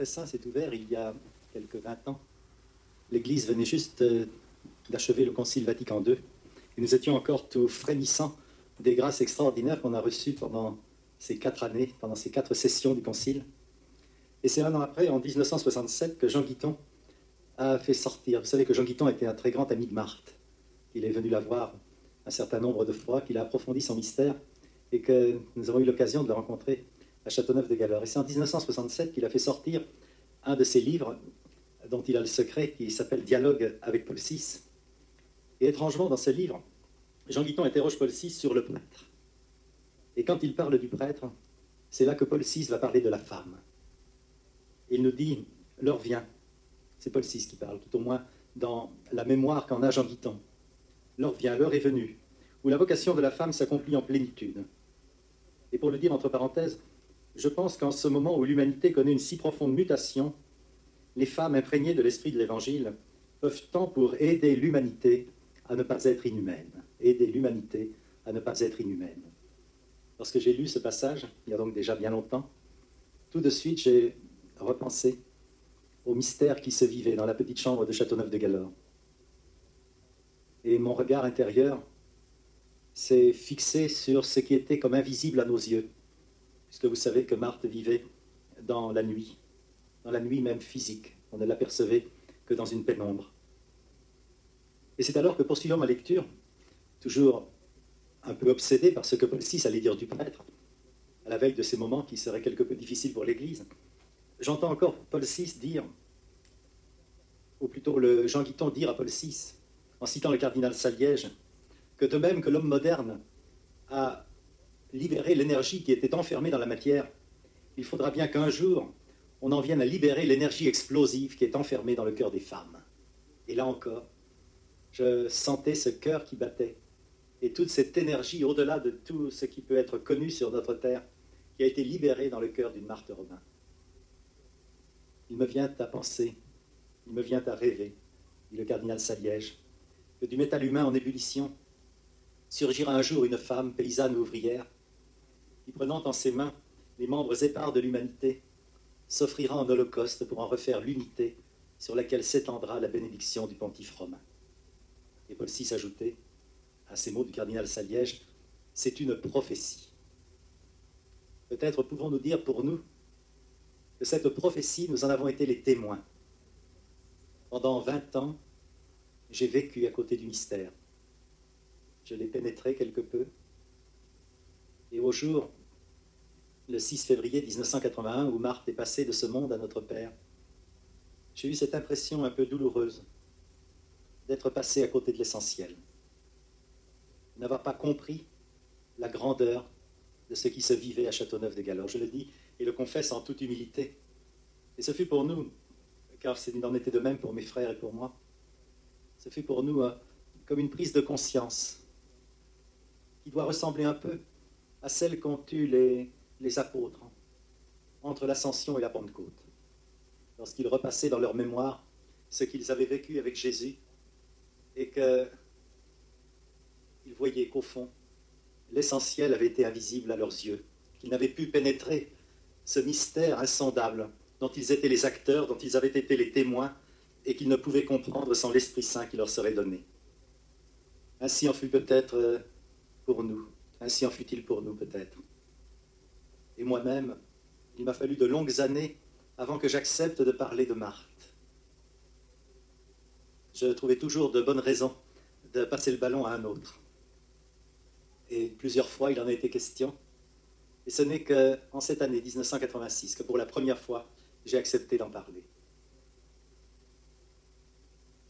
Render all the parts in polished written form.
très saint s'est ouvert il y a quelques 20 ans. L'Église venait juste d'achever le Concile Vatican II. Et nous étions encore tout frémissants des grâces extraordinaires qu'on a reçues pendant ces 4 années, pendant ces 4 sessions du Concile. Et c'est un an après, en 1967, que Jean Guiton a fait sortir. Vous savez que Jean Guiton était un très grand ami de Marthe. Il est venu la voir un certain nombre de fois, qu'il a approfondi son mystère et que nous avons eu l'occasion de le rencontrer à Châteauneuf-de-Galeur. Et c'est en 1967 qu'il a fait sortir un de ses livres dont il a le secret, qui s'appelle « Dialogue avec Paul VI ». Et étrangement, dans ce livre, Jean Guiton interroge Paul VI sur le prêtre. Et quand il parle du prêtre, c'est là que Paul VI va parler de la femme. Il nous dit « L'heure vient ». C'est Paul VI qui parle, tout au moins dans la mémoire qu'en a Jean Guiton. L'heure vient, l'heure est venue, où la vocation de la femme s'accomplit en plénitude. Et pour le dire entre parenthèses, je pense qu'en ce moment où l'humanité connaît une si profonde mutation, les femmes imprégnées de l'esprit de l'Évangile peuvent tant pour aider l'humanité à ne pas être inhumaine. Aider l'humanité à ne pas être inhumaine. Lorsque j'ai lu ce passage, il y a donc déjà bien longtemps, tout de suite j'ai repensé au mystère qui se vivait dans la petite chambre de Châteauneuf-de-Galeur. Et mon regard intérieur s'est fixé sur ce qui était comme invisible à nos yeux, puisque vous savez que Marthe vivait dans la nuit même physique. On ne l'apercevait que dans une pénombre. Et c'est alors que, poursuivant ma lecture, toujours un peu obsédé par ce que Paul VI allait dire du prêtre, à la veille de ces moments qui seraient quelque peu difficiles pour l'Église, j'entends encore Paul VI dire, ou plutôt le Jean Guiton dire à Paul VI, en citant le cardinal Saliège, que de même que l'homme moderne a libéré l'énergie qui était enfermée dans la matière, il faudra bien qu'un jour, on en vienne à libérer l'énergie explosive qui est enfermée dans le cœur des femmes. Et là encore, je sentais ce cœur qui battait, et toute cette énergie, au-delà de tout ce qui peut être connu sur notre terre, qui a été libérée dans le cœur d'une Marthe Robin. Il me vient à penser, il me vient à rêver, dit le cardinal Saliège, que du métal humain en ébullition surgira un jour une femme, paysanne ou ouvrière, qui, prenant en ses mains les membres épars de l'humanité, s'offrira en holocauste pour en refaire l'unité sur laquelle s'étendra la bénédiction du pontife romain. Et Paul VI ajoutait, à ces mots du cardinal Saliège, c'est une prophétie. Peut-être pouvons-nous dire pour nous que cette prophétie, nous en avons été les témoins. Pendant 20 ans, j'ai vécu à côté du mystère. Je l'ai pénétré quelque peu. Et au jour, le 6 février 1981, où Marthe est passée de ce monde à notre Père, j'ai eu cette impression un peu douloureuse d'être passé à côté de l'essentiel, n'avoir pas compris la grandeur de ce qui se vivait à Châteauneuf-de-Galeur. Je le dis et le confesse en toute humilité. Et ce fut pour nous, car il en était de même pour mes frères et pour moi, ce fut pour nous comme une prise de conscience qui doit ressembler un peu à celle qu'ont eue les apôtres entre l'Ascension et la Pentecôte, lorsqu'ils repassaient dans leur mémoire ce qu'ils avaient vécu avec Jésus et qu'ils voyaient qu'au fond, l'essentiel avait été invisible à leurs yeux, qu'ils n'avaient pu pénétrer ce mystère insondable dont ils étaient les acteurs, dont ils avaient été les témoins et qu'ils ne pouvaient comprendre sans l'Esprit Saint qui leur serait donné. Ainsi en fut peut-être pour nous, ainsi en fut-il pour nous peut-être. Et moi-même, il m'a fallu de longues années avant que j'accepte de parler de Marthe. Je trouvais toujours de bonnes raisons de passer le ballon à un autre. Et plusieurs fois, il en a été question. Et ce n'est qu'en cette année 1986 que pour la première fois, j'ai accepté d'en parler.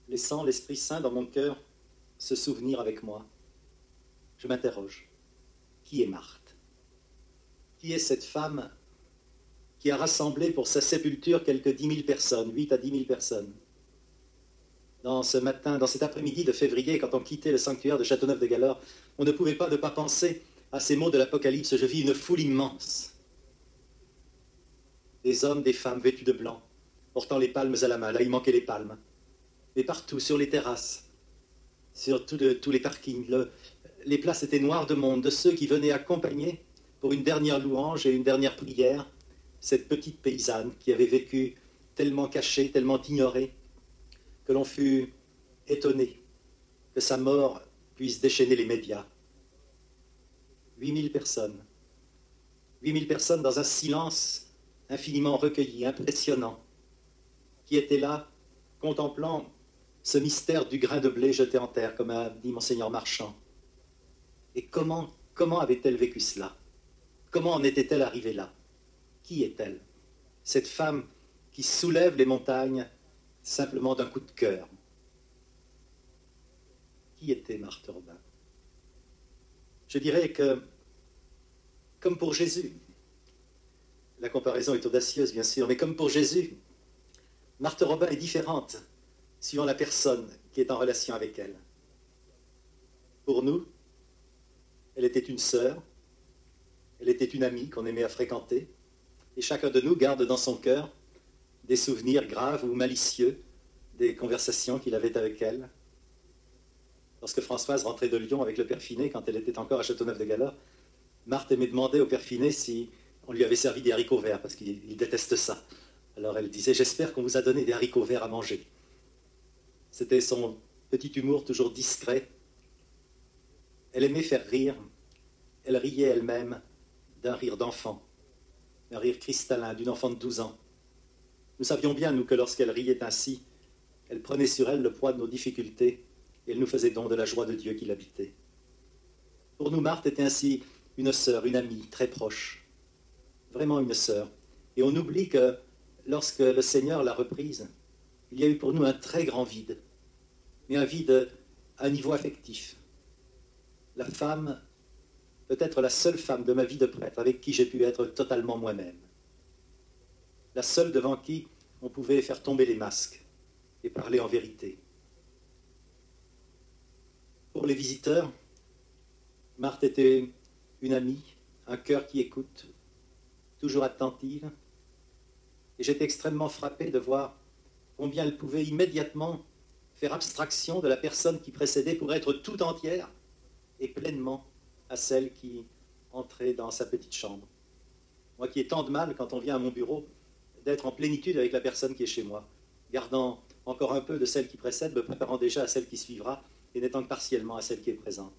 Laissant l'Esprit Saint dans mon cœur se souvenir avec moi, je m'interroge. Qui est Marthe? Qui est cette femme qui a rassemblé pour sa sépulture quelques 10 000 personnes, 8 à 10 000 personnes? Dans ce matin, dans cet après-midi de février, quand on quittait le sanctuaire de Châteauneuf-de-Galeur, on ne pouvait pas ne pas penser à ces mots de l'Apocalypse. Je vis une foule immense. Des hommes, des femmes vêtus de blanc, portant les palmes à la main. Là, il manquait les palmes. Mais partout, sur les terrasses, sur tous les parkings, les places étaient noires de monde, de ceux qui venaient accompagner pour une dernière louange et une dernière prière cette petite paysanne qui avait vécu tellement caché, tellement ignoré, que l'on fut étonné que sa mort puisse déchaîner les médias. 8000 personnes. 8000 personnes dans un silence infiniment recueilli, impressionnant, qui étaient là, contemplant ce mystère du grain de blé jeté en terre, comme a dit Monseigneur Marchand. Et comment avait-elle vécu cela? Comment en était-elle arrivée là? Qui est-elle? Cette femme qui soulève les montagnes simplement d'un coup de cœur. Qui était Marthe Robin? Je dirais que, comme pour Jésus, la comparaison est audacieuse bien sûr, mais comme pour Jésus, Marthe Robin est différente suivant la personne qui est en relation avec elle. Pour nous, elle était une sœur, elle était une amie qu'on aimait à fréquenter, et chacun de nous garde dans son cœur des souvenirs graves ou malicieux des conversations qu'il avait avec elle. Lorsque Françoise rentrait de Lyon avec le père Finet, quand elle était encore à Châteauneuf-de-Galard, Marthe aimait demander au père Finet si on lui avait servi des haricots verts, parce qu'il déteste ça. Alors elle disait, j'espère qu'on vous a donné des haricots verts à manger. C'était son petit humour toujours discret. Elle aimait faire rire. Elle riait elle-même d'un rire d'enfant, d'un rire cristallin, d'une enfant de 12 ans. Nous savions bien, nous, que lorsqu'elle riait ainsi, elle prenait sur elle le poids de nos difficultés et elle nous faisait don de la joie de Dieu qui l'habitait. Pour nous, Marthe était ainsi une sœur, une amie très proche, vraiment une sœur. Et on oublie que lorsque le Seigneur l'a reprise, il y a eu pour nous un très grand vide, mais un vide à un niveau affectif. La femme, peut-être la seule femme de ma vie de prêtre avec qui j'ai pu être totalement moi-même. La seule devant qui on pouvait faire tomber les masques et parler en vérité. Pour les visiteurs, Marthe était une amie, un cœur qui écoute, toujours attentive, et j'étais extrêmement frappé de voir combien elle pouvait immédiatement faire abstraction de la personne qui précédait pour être tout entière et pleinement à celle qui entrait dans sa petite chambre. Moi qui ai tant de mal, quand on vient à mon bureau, d'être en plénitude avec la personne qui est chez moi, gardant encore un peu de celle qui précède, me préparant déjà à celle qui suivra, et n'étant que partiellement à celle qui est présente.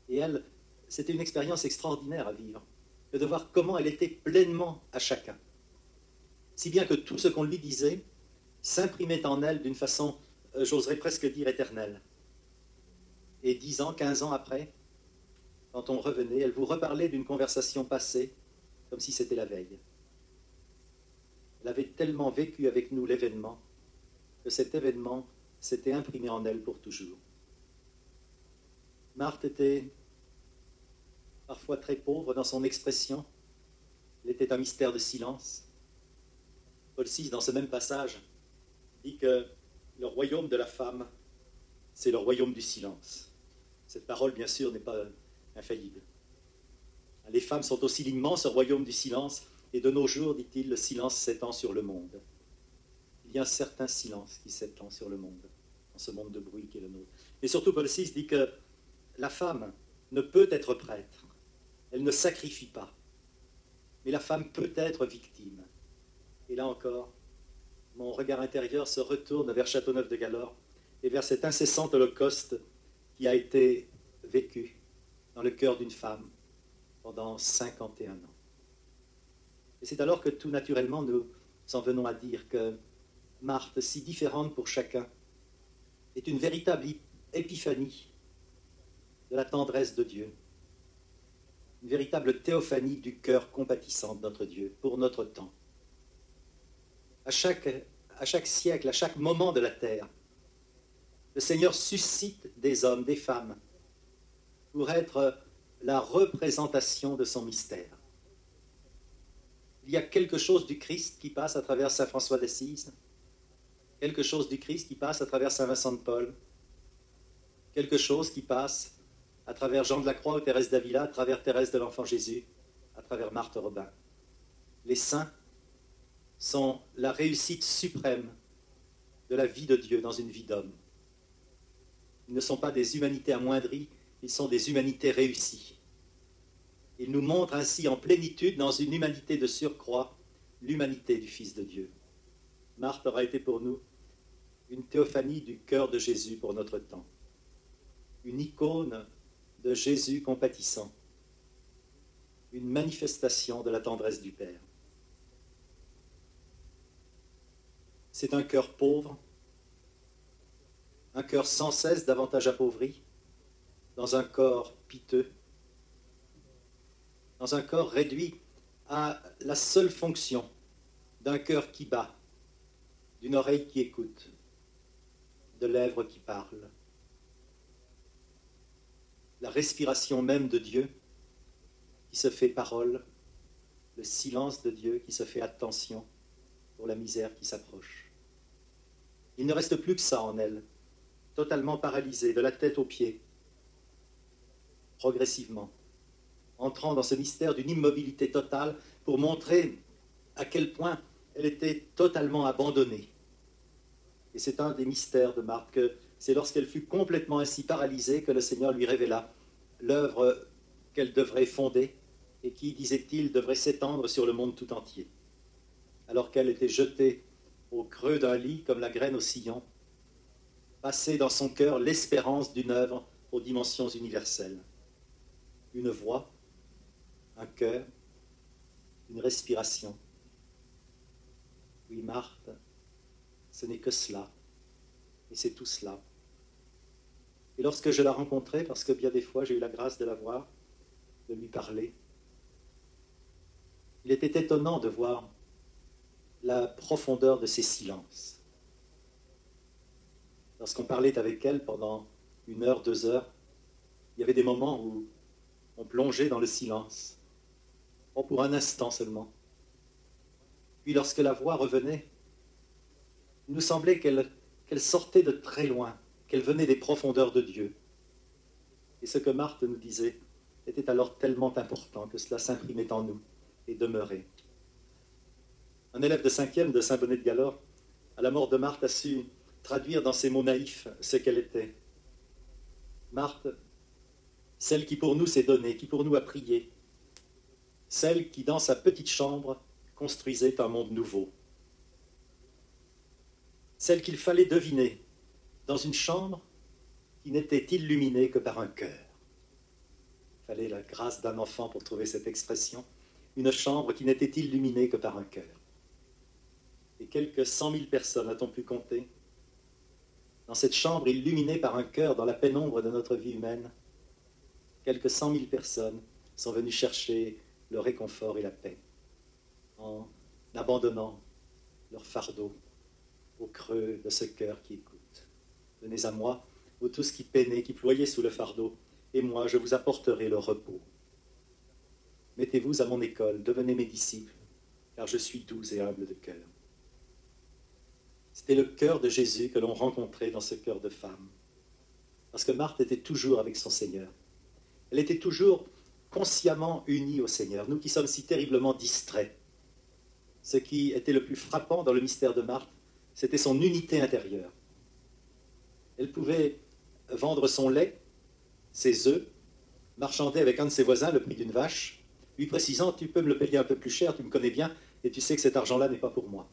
Et elle, c'était une expérience extraordinaire à vivre, de voir comment elle était pleinement à chacun. Si bien que tout ce qu'on lui disait s'imprimait en elle d'une façon, j'oserais presque dire, éternelle. Et 10 ans, 15 ans après, quand on revenait, elle vous reparlait d'une conversation passée, comme si c'était la veille. Elle avait tellement vécu avec nous l'événement, que cet événement s'était imprimé en elle pour toujours. Marthe était parfois très pauvre dans son expression. Elle était un mystère de silence. Paul VI, dans ce même passage, dit que le royaume de la femme, c'est le royaume du silence. Cette parole, bien sûr, n'est pas infaillible. Les femmes sont aussi l'immense royaume du silence, et de nos jours, dit-il, le silence s'étend sur le monde. Il y a un certain silence qui s'étend sur le monde, dans ce monde de bruit qui est le nôtre. Mais surtout, Paul VI dit que la femme ne peut être prêtre, elle ne sacrifie pas, mais la femme peut être victime. Et là encore, mon regard intérieur se retourne vers Châteauneuf-de-Galard et vers cet incessant holocauste qui a été vécu dans le cœur d'une femme pendant 51 ans. Et c'est alors que tout naturellement nous en venons à dire que Marthe, si différente pour chacun, est une véritable épiphanie de la tendresse de Dieu, une véritable théophanie du cœur compatissant de notre Dieu pour notre temps. À chaque siècle, à chaque moment de la terre, le Seigneur suscite des hommes, des femmes, pour être la représentation de son mystère. Il y a quelque chose du Christ qui passe à travers saint François d'Assise, quelque chose du Christ qui passe à travers saint Vincent de Paul, quelque chose qui passe à travers Jean de la Croix ou Thérèse d'Avila, à travers Thérèse de l'Enfant Jésus, à travers Marthe Robin. Les saints sont la réussite suprême de la vie de Dieu dans une vie d'homme. Ils ne sont pas des humanités amoindries, ils sont des humanités réussies. Ils nous montrent ainsi en plénitude, dans une humanité de surcroît, l'humanité du Fils de Dieu. Marthe aura été pour nous une théophanie du cœur de Jésus pour notre temps, une icône de Jésus compatissant, une manifestation de la tendresse du Père. C'est un cœur pauvre, un cœur sans cesse davantage appauvri, dans un corps piteux, dans un corps réduit à la seule fonction d'un cœur qui bat, d'une oreille qui écoute, de lèvres qui parlent. La respiration même de Dieu qui se fait parole, le silence de Dieu qui se fait attention pour la misère qui s'approche. Il ne reste plus que ça en elle, totalement paralysée, de la tête aux pieds, progressivement, entrant dans ce mystère d'une immobilité totale pour montrer à quel point elle était totalement abandonnée. Et c'est un des mystères de Marthe, que c'est lorsqu'elle fut complètement ainsi paralysée que le Seigneur lui révéla l'œuvre qu'elle devrait fonder et qui, disait-il, devrait s'étendre sur le monde tout entier. Alors qu'elle était jetée au creux d'un lit comme la graine au sillon, passait dans son cœur l'espérance d'une œuvre aux dimensions universelles. Une voix, un cœur, une respiration. Oui, Marthe, ce n'est que cela, et c'est tout cela. Et lorsque je la rencontrai, parce que bien des fois j'ai eu la grâce de la voir, de lui parler, il était étonnant de voir la profondeur de ses silences. Lorsqu'on parlait avec elle pendant 1 heure, 2 heures, il y avait des moments où on plongeait dans le silence, pour un instant seulement. Puis lorsque la voix revenait, il nous semblait qu'elle sortait de très loin, qu'elle venait des profondeurs de Dieu. Et ce que Marthe nous disait était alors tellement important que cela s'imprimait en nous et demeurait. Un élève de 5e de Saint-Bonnet de Gallore, à la mort de Marthe, a su traduire dans ses mots naïfs ce qu'elle était. Marthe, celle qui pour nous s'est donnée, qui pour nous a prié, celle qui dans sa petite chambre construisait un monde nouveau, celle qu'il fallait deviner dans une chambre qui n'était illuminée que par un cœur. Il fallait la grâce d'un enfant pour trouver cette expression, une chambre qui n'était illuminée que par un cœur. Et quelques 100 000 personnes, a-t-on pu compter, dans cette chambre illuminée par un cœur dans la pénombre de notre vie humaine, quelques 100 000 personnes sont venues chercher le réconfort et la paix, en abandonnant leur fardeau au creux de ce cœur qui écoute. Venez à moi, vous tous qui peinez, qui ployez sous le fardeau, et moi je vous apporterai le repos. Mettez-vous à mon école, devenez mes disciples, car je suis doux et humble de cœur. C'était le cœur de Jésus que l'on rencontrait dans ce cœur de femme. Parce que Marthe était toujours avec son Seigneur. Elle était toujours consciemment unie au Seigneur. Nous qui sommes si terriblement distraits. Ce qui était le plus frappant dans le mystère de Marthe, c'était son unité intérieure. Elle pouvait vendre son lait, ses œufs, marchander avec un de ses voisins le prix d'une vache, lui précisant « tu peux me le payer un peu plus cher, tu me connais bien, et tu sais que cet argent-là n'est pas pour moi ».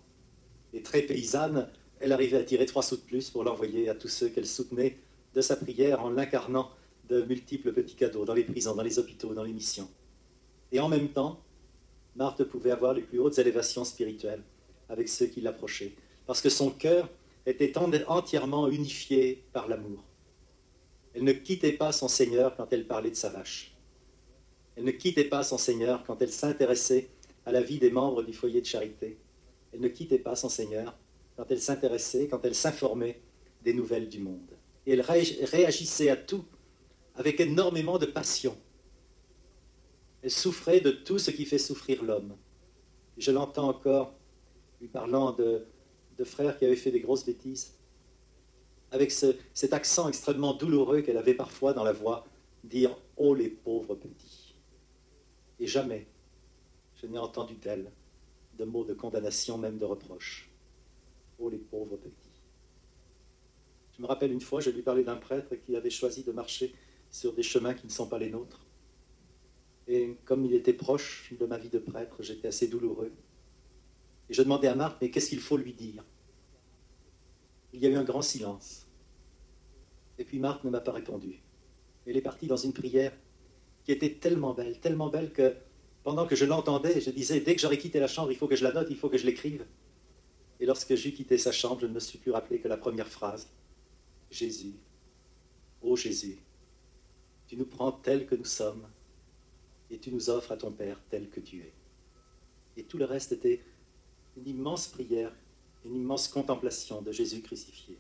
Et très paysanne, elle arrivait à tirer 3 sous de plus pour l'envoyer à tous ceux qu'elle soutenait de sa prière en l'incarnant de multiples petits cadeaux dans les prisons, dans les hôpitaux, dans les missions. Et en même temps, Marthe pouvait avoir les plus hautes élévations spirituelles avec ceux qui l'approchaient, parce que son cœur était entièrement unifié par l'amour. Elle ne quittait pas son Seigneur quand elle parlait de sa vache. Elle ne quittait pas son Seigneur quand elle s'intéressait à la vie des membres du foyer de charité. Elle ne quittait pas son Seigneur quand elle s'intéressait, quand elle s'informait des nouvelles du monde. Et elle réagissait à tout avec énormément de passion. Elle souffrait de tout ce qui fait souffrir l'homme. Je l'entends encore lui parlant de frères qui avaient fait des grosses bêtises, avec cet accent extrêmement douloureux qu'elle avait parfois dans la voix, dire « Oh les pauvres petits !» Et jamais je n'ai entendu d'elle de mots de condamnation, même de reproche. « Oh les pauvres petits !» Je me rappelle une fois, je lui parlais d'un prêtre qui avait choisi de marcher sur des chemins qui ne sont pas les nôtres. Et comme il était proche de ma vie de prêtre, j'étais assez douloureux. Et je demandais à Marthe, mais qu'est-ce qu'il faut lui dire? Il y a eu un grand silence. Et puis Marthe ne m'a pas répondu. Elle est partie dans une prière qui était tellement belle que pendant que je l'entendais, je disais, dès que j'aurais quitté la chambre, il faut que je la note, il faut que je l'écrive. Et lorsque j'eus quitté sa chambre, je ne me suis plus rappelé que la première phrase. Jésus, ô Jésus, tu nous prends tels que nous sommes et tu nous offres à ton Père tel que tu es. Et tout le reste était une immense prière, une immense contemplation de Jésus crucifié.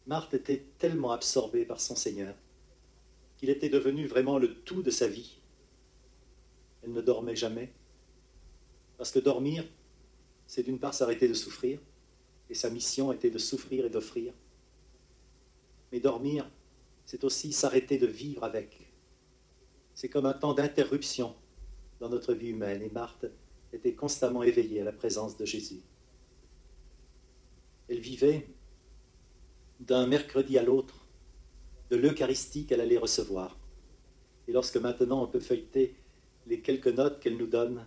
Marthe était tellement absorbée par son Seigneur qu'il était devenu vraiment le tout de sa vie. Elle ne dormait jamais, parce que dormir, c'est d'une part s'arrêter de souffrir, et sa mission était de souffrir et d'offrir. Mais dormir, c'est aussi s'arrêter de vivre avec. C'est comme un temps d'interruption dans notre vie humaine, et Marthe était constamment éveillée à la présence de Jésus. Elle vivait d'un mercredi à l'autre de l'Eucharistie qu'elle allait recevoir. Et lorsque maintenant on peut feuilleter les quelques notes qu'elle nous donne,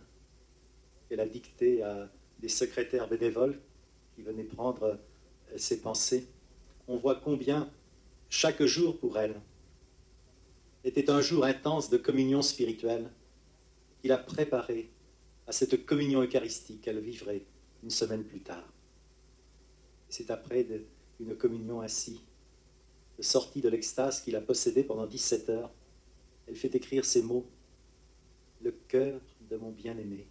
qu'elle a dictées à des secrétaires bénévoles qui venaient prendre ses pensées, on voit combien chaque jour pour elle était un jour intense de communion spirituelle qui l'a préparée à cette communion eucharistique qu'elle vivrait une semaine plus tard. C'est après une communion ainsi, sortie de l'extase qu'il a possédée pendant 17 heures, elle fait écrire ces mots. Le cœur de mon bien-aimé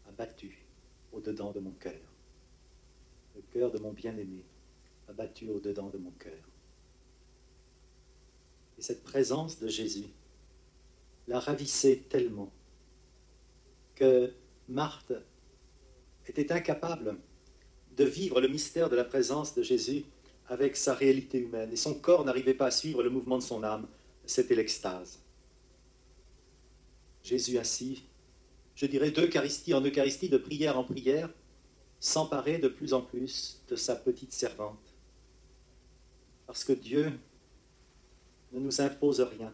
a battu au-dedans de mon cœur. Le cœur de mon bien-aimé a battu au-dedans de mon cœur. Et cette présence de Jésus la ravissait tellement que Marthe était incapable de vivre le mystère de la présence de Jésus avec sa réalité humaine. Et son corps n'arrivait pas à suivre le mouvement de son âme. C'était l'extase. Jésus ainsi, je dirais d'Eucharistie en Eucharistie, de prière en prière, s'emparait de plus en plus de sa petite servante. Parce que Dieu ne nous impose rien.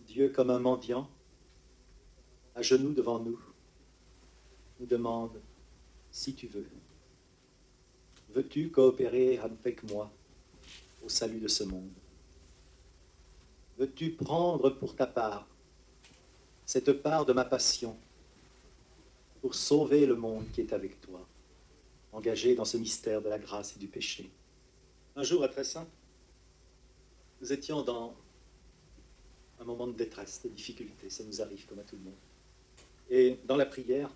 Dieu, comme un mendiant, à genoux devant nous, nous demande, si tu veux, veux-tu coopérer avec moi au salut de ce monde? Veux-tu prendre pour ta part cette part de ma passion pour sauver le monde qui est avec toi, engagé dans ce mystère de la grâce et du péché? Un jour à Tressin, nous étions dans un moment de détresse, de difficulté, ça nous arrive comme à tout le monde. Et dans la prière,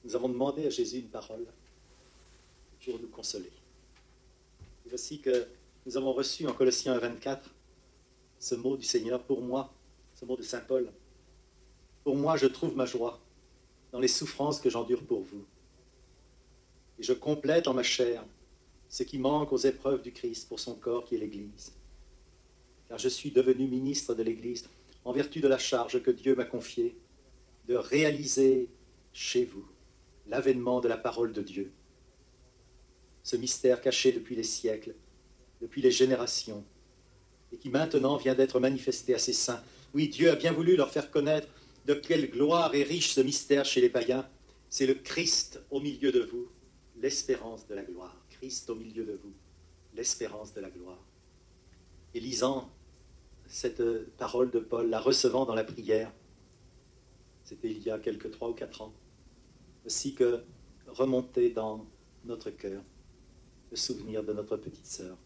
nous avons demandé à Jésus une parole pour nous consoler. Et voici que nous avons reçu en Colossiens 24 ce mot du Seigneur pour moi, ce mot de saint Paul. Pour moi, je trouve ma joie dans les souffrances que j'endure pour vous. Et je complète en ma chair ce qui manque aux épreuves du Christ pour son corps qui est l'Église. Car je suis devenu ministre de l'Église en vertu de la charge que Dieu m'a confiée de réaliser chez vous l'avènement de la parole de Dieu. Ce mystère caché depuis les siècles, depuis les générations, et qui maintenant vient d'être manifesté à ses saints. Oui, Dieu a bien voulu leur faire connaître de quelle gloire est riche ce mystère chez les païens. C'est le Christ au milieu de vous, l'espérance de la gloire. Christ au milieu de vous, l'espérance de la gloire. Et lisant cette parole de Paul, la recevant dans la prière, c'était il y a quelques 3 ou 4 ans, aussi que remonter dans notre cœur le souvenir de notre petite sœur.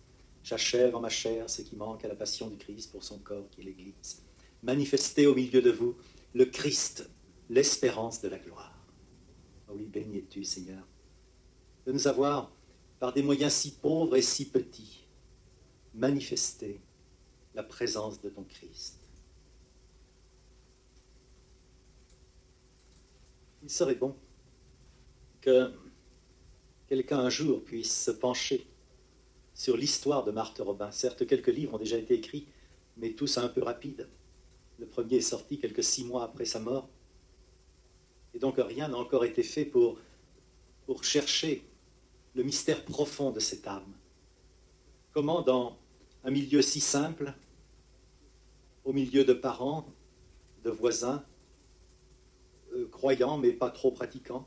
J'achève en ma chair ce qui manque à la passion du Christ pour son corps qui est l'Église. Manifestez au milieu de vous le Christ, l'espérance de la gloire. Oh oui, béni es-tu, Seigneur, de nous avoir, par des moyens si pauvres et si petits, manifesté la présence de ton Christ. Il serait bon que quelqu'un un jour puisse se pencher sur l'histoire de Marthe Robin. Certes, quelques livres ont déjà été écrits, mais tous un peu rapides. Le premier est sorti quelques 6 mois après sa mort. Et donc rien n'a encore été fait pour chercher le mystère profond de cette âme. Comment dans un milieu si simple, au milieu de parents, de voisins, croyant mais pas trop pratiquant,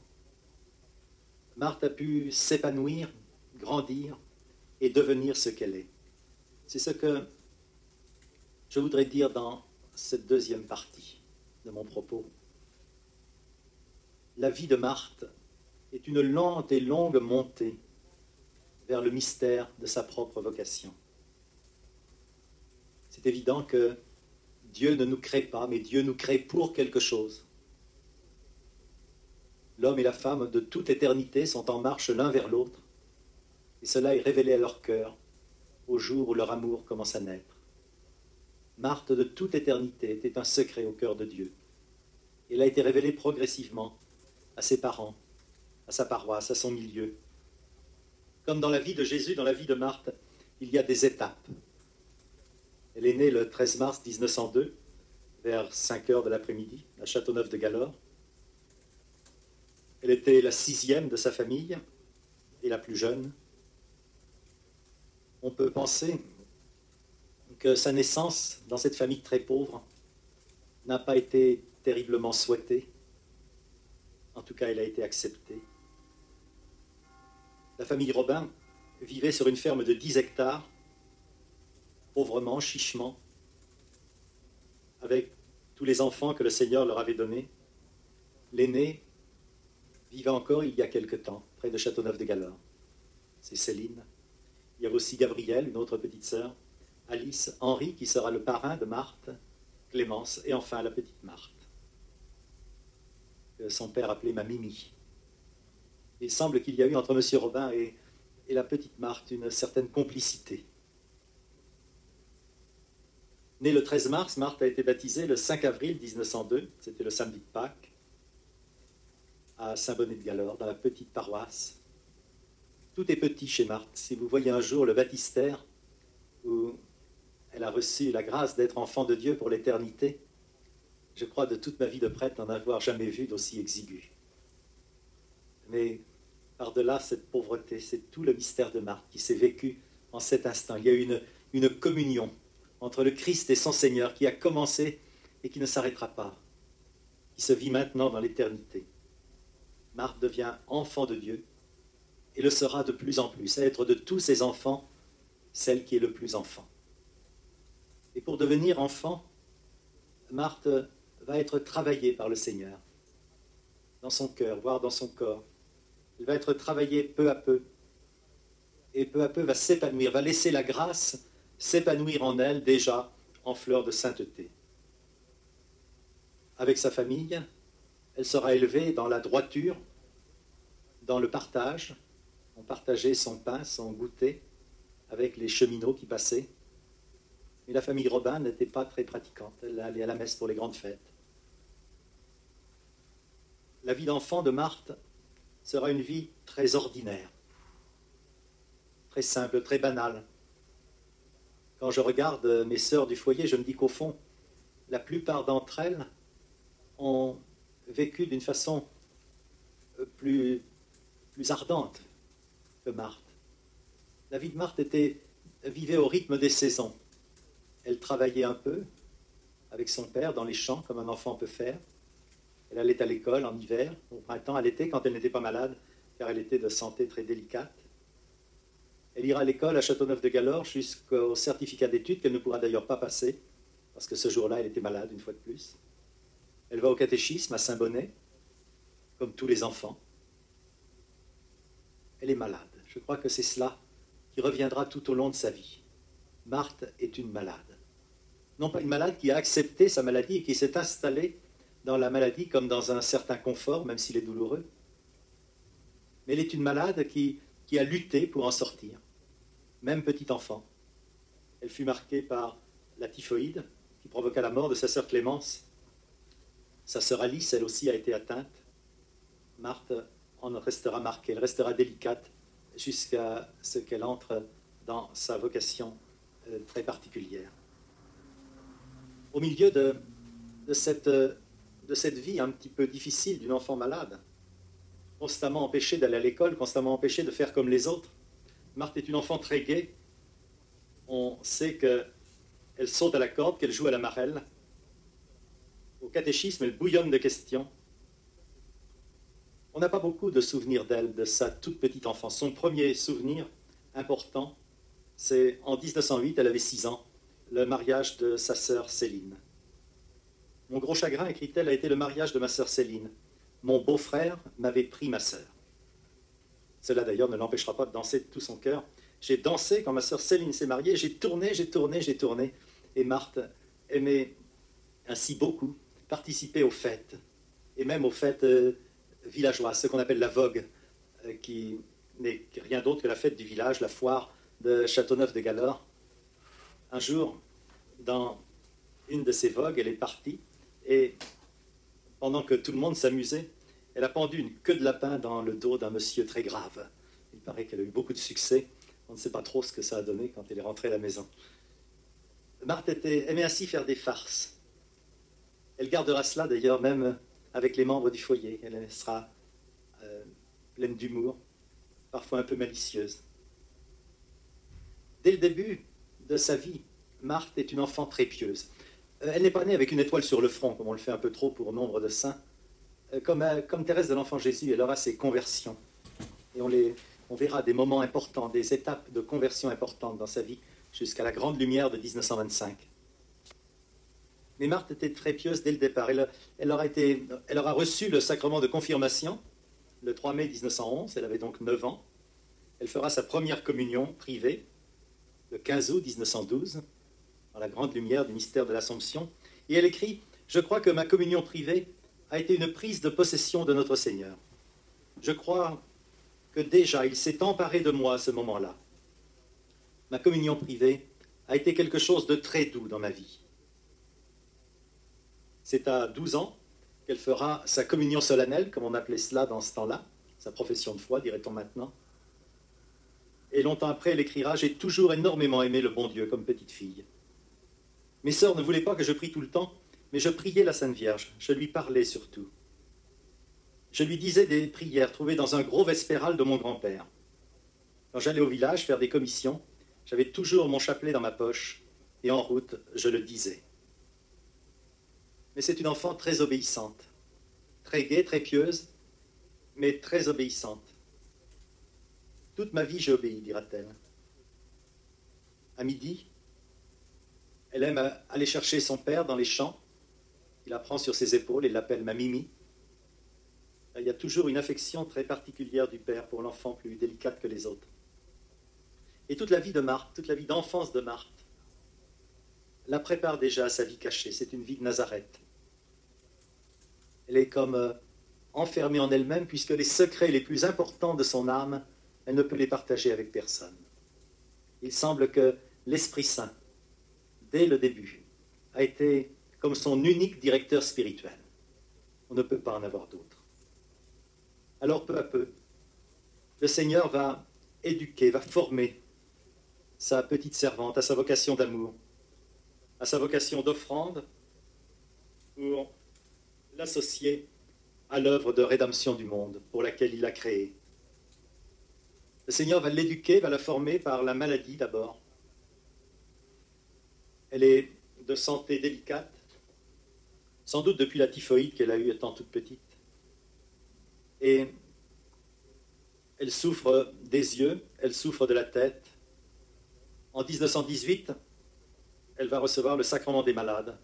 Marthe a pu s'épanouir, grandir et devenir ce qu'elle est. C'est ce que je voudrais dire dans cette deuxième partie de mon propos. La vie de Marthe est une lente et longue montée vers le mystère de sa propre vocation. C'est évident que Dieu ne nous crée pas, mais Dieu nous crée pour quelque chose. L'homme et la femme de toute éternité sont en marche l'un vers l'autre, et cela est révélé à leur cœur au jour où leur amour commence à naître. Marthe de toute éternité était un secret au cœur de Dieu. Il a été révélé progressivement à ses parents, à sa paroisse, à son milieu. Comme dans la vie de Jésus, dans la vie de Marthe, il y a des étapes. Elle est née le 13 mars 1902, vers 5 heures de l'après-midi, à Châteauneuf-de-Galore. Elle était la 6e de sa famille et la plus jeune. On peut penser que sa naissance dans cette famille très pauvre n'a pas été terriblement souhaitée. En tout cas, elle a été acceptée. La famille Robin vivait sur une ferme de 10 hectares, pauvrement, chichement, avec tous les enfants que le Seigneur leur avait donnés. L'aîné vivait encore il y a quelque temps, près de Châteauneuf-de-Galore. C'est Céline. Il y avait aussi Gabrielle, une autre petite sœur, Alice, Henri, qui sera le parrain de Marthe, Clémence, et enfin la petite Marthe, que son père appelait ma Mimi. Il semble qu'il y a eu entre M. Robin et la petite Marthe une certaine complicité. Née le 13 mars, Marthe a été baptisée le 5 avril 1902, c'était le samedi de Pâques, à Saint-Bonnet-de-Galore, dans la petite paroisse. Tout est petit chez Marthe. Si vous voyez un jour le baptistère où elle a reçu la grâce d'être enfant de Dieu pour l'éternité, je crois de toute ma vie de prêtre n'en avoir jamais vu d'aussi exigu. Mais par-delà cette pauvreté, c'est tout le mystère de Marthe qui s'est vécu en cet instant. Il y a eu une communion entre le Christ et son Seigneur qui a commencé et qui ne s'arrêtera pas, qui se vit maintenant dans l'éternité. Marthe devient enfant de Dieu et le sera de plus en plus, à être de tous ses enfants, celle qui est le plus enfant. Et pour devenir enfant, Marthe va être travaillée par le Seigneur, dans son cœur, voire dans son corps. Elle va être travaillée peu à peu, et peu à peu va s'épanouir, va laisser la grâce s'épanouir en elle déjà en fleur de sainteté. Avec sa famille, elle sera élevée dans la droiture, dans le partage. On partageait son pain, son goûter avec les cheminots qui passaient. Mais la famille Robin n'était pas très pratiquante. Elle allait à la messe pour les grandes fêtes. La vie d'enfant de Marthe sera une vie très ordinaire, très simple, très banale. Quand je regarde mes sœurs du foyer, je me dis qu'au fond, la plupart d'entre elles ont vécu d'une façon plus ardente que Marthe. La vie de Marthe vivait au rythme des saisons. Elle travaillait un peu avec son père dans les champs, comme un enfant peut faire. Elle allait à l'école en hiver, au printemps, à l'été, quand elle n'était pas malade, car elle était de santé très délicate. Elle ira à l'école à Châteauneuf-de-Galore jusqu'au certificat d'études, qu'elle ne pourra d'ailleurs pas passer, parce que ce jour-là, elle était malade une fois de plus. Elle va au catéchisme à Saint-Bonnet, comme tous les enfants. Elle est malade. Je crois que c'est cela qui reviendra tout au long de sa vie. Marthe est une malade. Non pas une malade qui a accepté sa maladie et qui s'est installée dans la maladie comme dans un certain confort, même s'il est douloureux. Mais elle est une malade qui a lutté pour en sortir, même petit enfant. Elle fut marquée par la typhoïde qui provoqua la mort de sa sœur Clémence. Sa sœur Alice, elle aussi, a été atteinte. Marthe en restera marquée, elle restera délicate jusqu'à ce qu'elle entre dans sa vocation très particulière. Au milieu de cette vie un petit peu difficile d'une enfant malade, constamment empêchée d'aller à l'école, constamment empêchée de faire comme les autres, Marthe est une enfant très gaie. On sait qu'elle saute à la corde, qu'elle joue à la marelle. Au catéchisme, elle bouillonne de questions. On n'a pas beaucoup de souvenirs d'elle, de sa toute petite enfance. Son premier souvenir important, c'est en 1908, elle avait 6 ans, le mariage de sa sœur Céline. Mon gros chagrin, écrit-elle, a été le mariage de ma sœur Céline. Mon beau-frère m'avait pris ma sœur. Cela d'ailleurs ne l'empêchera pas de danser de tout son cœur. J'ai dansé quand ma sœur Céline s'est mariée, j'ai tourné. Et Marthe aimait ainsi beaucoup participer aux fêtes, et même aux fêtes villageoises, ce qu'on appelle la vogue, qui n'est rien d'autre que la fête du village, la foire de Châteauneuf-de-Galore. Un jour, dans une de ces vogues, elle est partie, et pendant que tout le monde s'amusait, elle a pendu une queue de lapin dans le dos d'un monsieur très grave. Il paraît qu'elle a eu beaucoup de succès. On ne sait pas trop ce que ça a donné quand elle est rentrée à la maison. Marthe aimait ainsi faire des farces. Elle gardera cela d'ailleurs même avec les membres du foyer. Elle sera pleine d'humour, parfois un peu malicieuse. Dès le début de sa vie, Marthe est une enfant très pieuse. Elle n'est pas née avec une étoile sur le front, comme on le fait un peu trop pour nombre de saints. Comme Thérèse de l'Enfant Jésus, elle aura ses conversions. Et on verra des moments importants, des étapes de conversion importantes dans sa vie, jusqu'à la grande lumière de 1925. Mais Marthe était très pieuse dès le départ. Elle aura reçu le sacrement de confirmation le 3 mai 1911, elle avait donc 9 ans. Elle fera sa première communion privée le 15 août 1912, dans la grande lumière du mystère de l'Assomption. Et elle écrit « Je crois que ma communion privée a été une prise de possession de notre Seigneur. Je crois que déjà il s'est emparé de moi à ce moment-là. Ma communion privée a été quelque chose de très doux dans ma vie. » C'est à 12 ans qu'elle fera sa communion solennelle, comme on appelait cela dans ce temps-là, sa profession de foi, dirait-on maintenant. Et longtemps après, elle écrira « J'ai toujours énormément aimé le bon Dieu comme petite fille. Mes sœurs ne voulaient pas que je prie tout le temps, mais je priais la Sainte Vierge, je lui parlais surtout. Je lui disais des prières trouvées dans un gros vespéral de mon grand-père. Quand j'allais au village faire des commissions, j'avais toujours mon chapelet dans ma poche, et en route, je le disais. Mais c'est une enfant très obéissante, très gaie, très pieuse, mais très obéissante. Toute ma vie, j'ai obéi, dira-t-elle. À midi, elle aime aller chercher son père dans les champs. Il la prend sur ses épaules et l'appelle ma Mimi. Il y a toujours une affection très particulière du père pour l'enfant, plus délicate que les autres. Et toute la vie de Marthe, toute la vie d'enfance de Marthe, la prépare déjà à sa vie cachée. C'est une vie de Nazareth. Elle est comme enfermée en elle-même, puisque les secrets les plus importants de son âme, elle ne peut les partager avec personne. Il semble que l'Esprit Saint, dès le début, a été comme son unique directeur spirituel. On ne peut pas en avoir d'autre. Alors peu à peu, le Seigneur va éduquer, va former sa petite servante à sa vocation d'amour, à sa vocation d'offrande, pour l'associer à l'œuvre de rédemption du monde pour laquelle il l'a créée. Le Seigneur va l'éduquer, va la former par la maladie d'abord. Elle est de santé délicate, sans doute depuis la typhoïde qu'elle a eue étant toute petite. Et elle souffre des yeux, elle souffre de la tête. En 1918, elle va recevoir le sacrement des malades.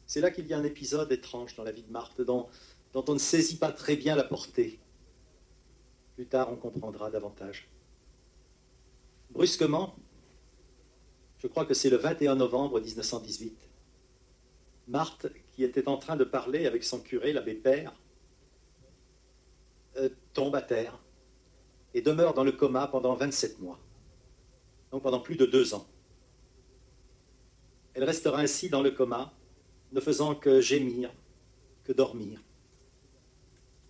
C'est là qu'il y a un épisode étrange dans la vie de Marthe, dont on ne saisit pas très bien la portée. Plus tard, on comprendra davantage. Brusquement, je crois que c'est le 21 novembre 1918, Marthe, qui était en train de parler avec son curé, l'abbé Père, tombe à terre et demeure dans le coma pendant 27 mois, donc pendant plus de 2 ans. Elle restera ainsi dans le coma, ne faisant que gémir, que dormir.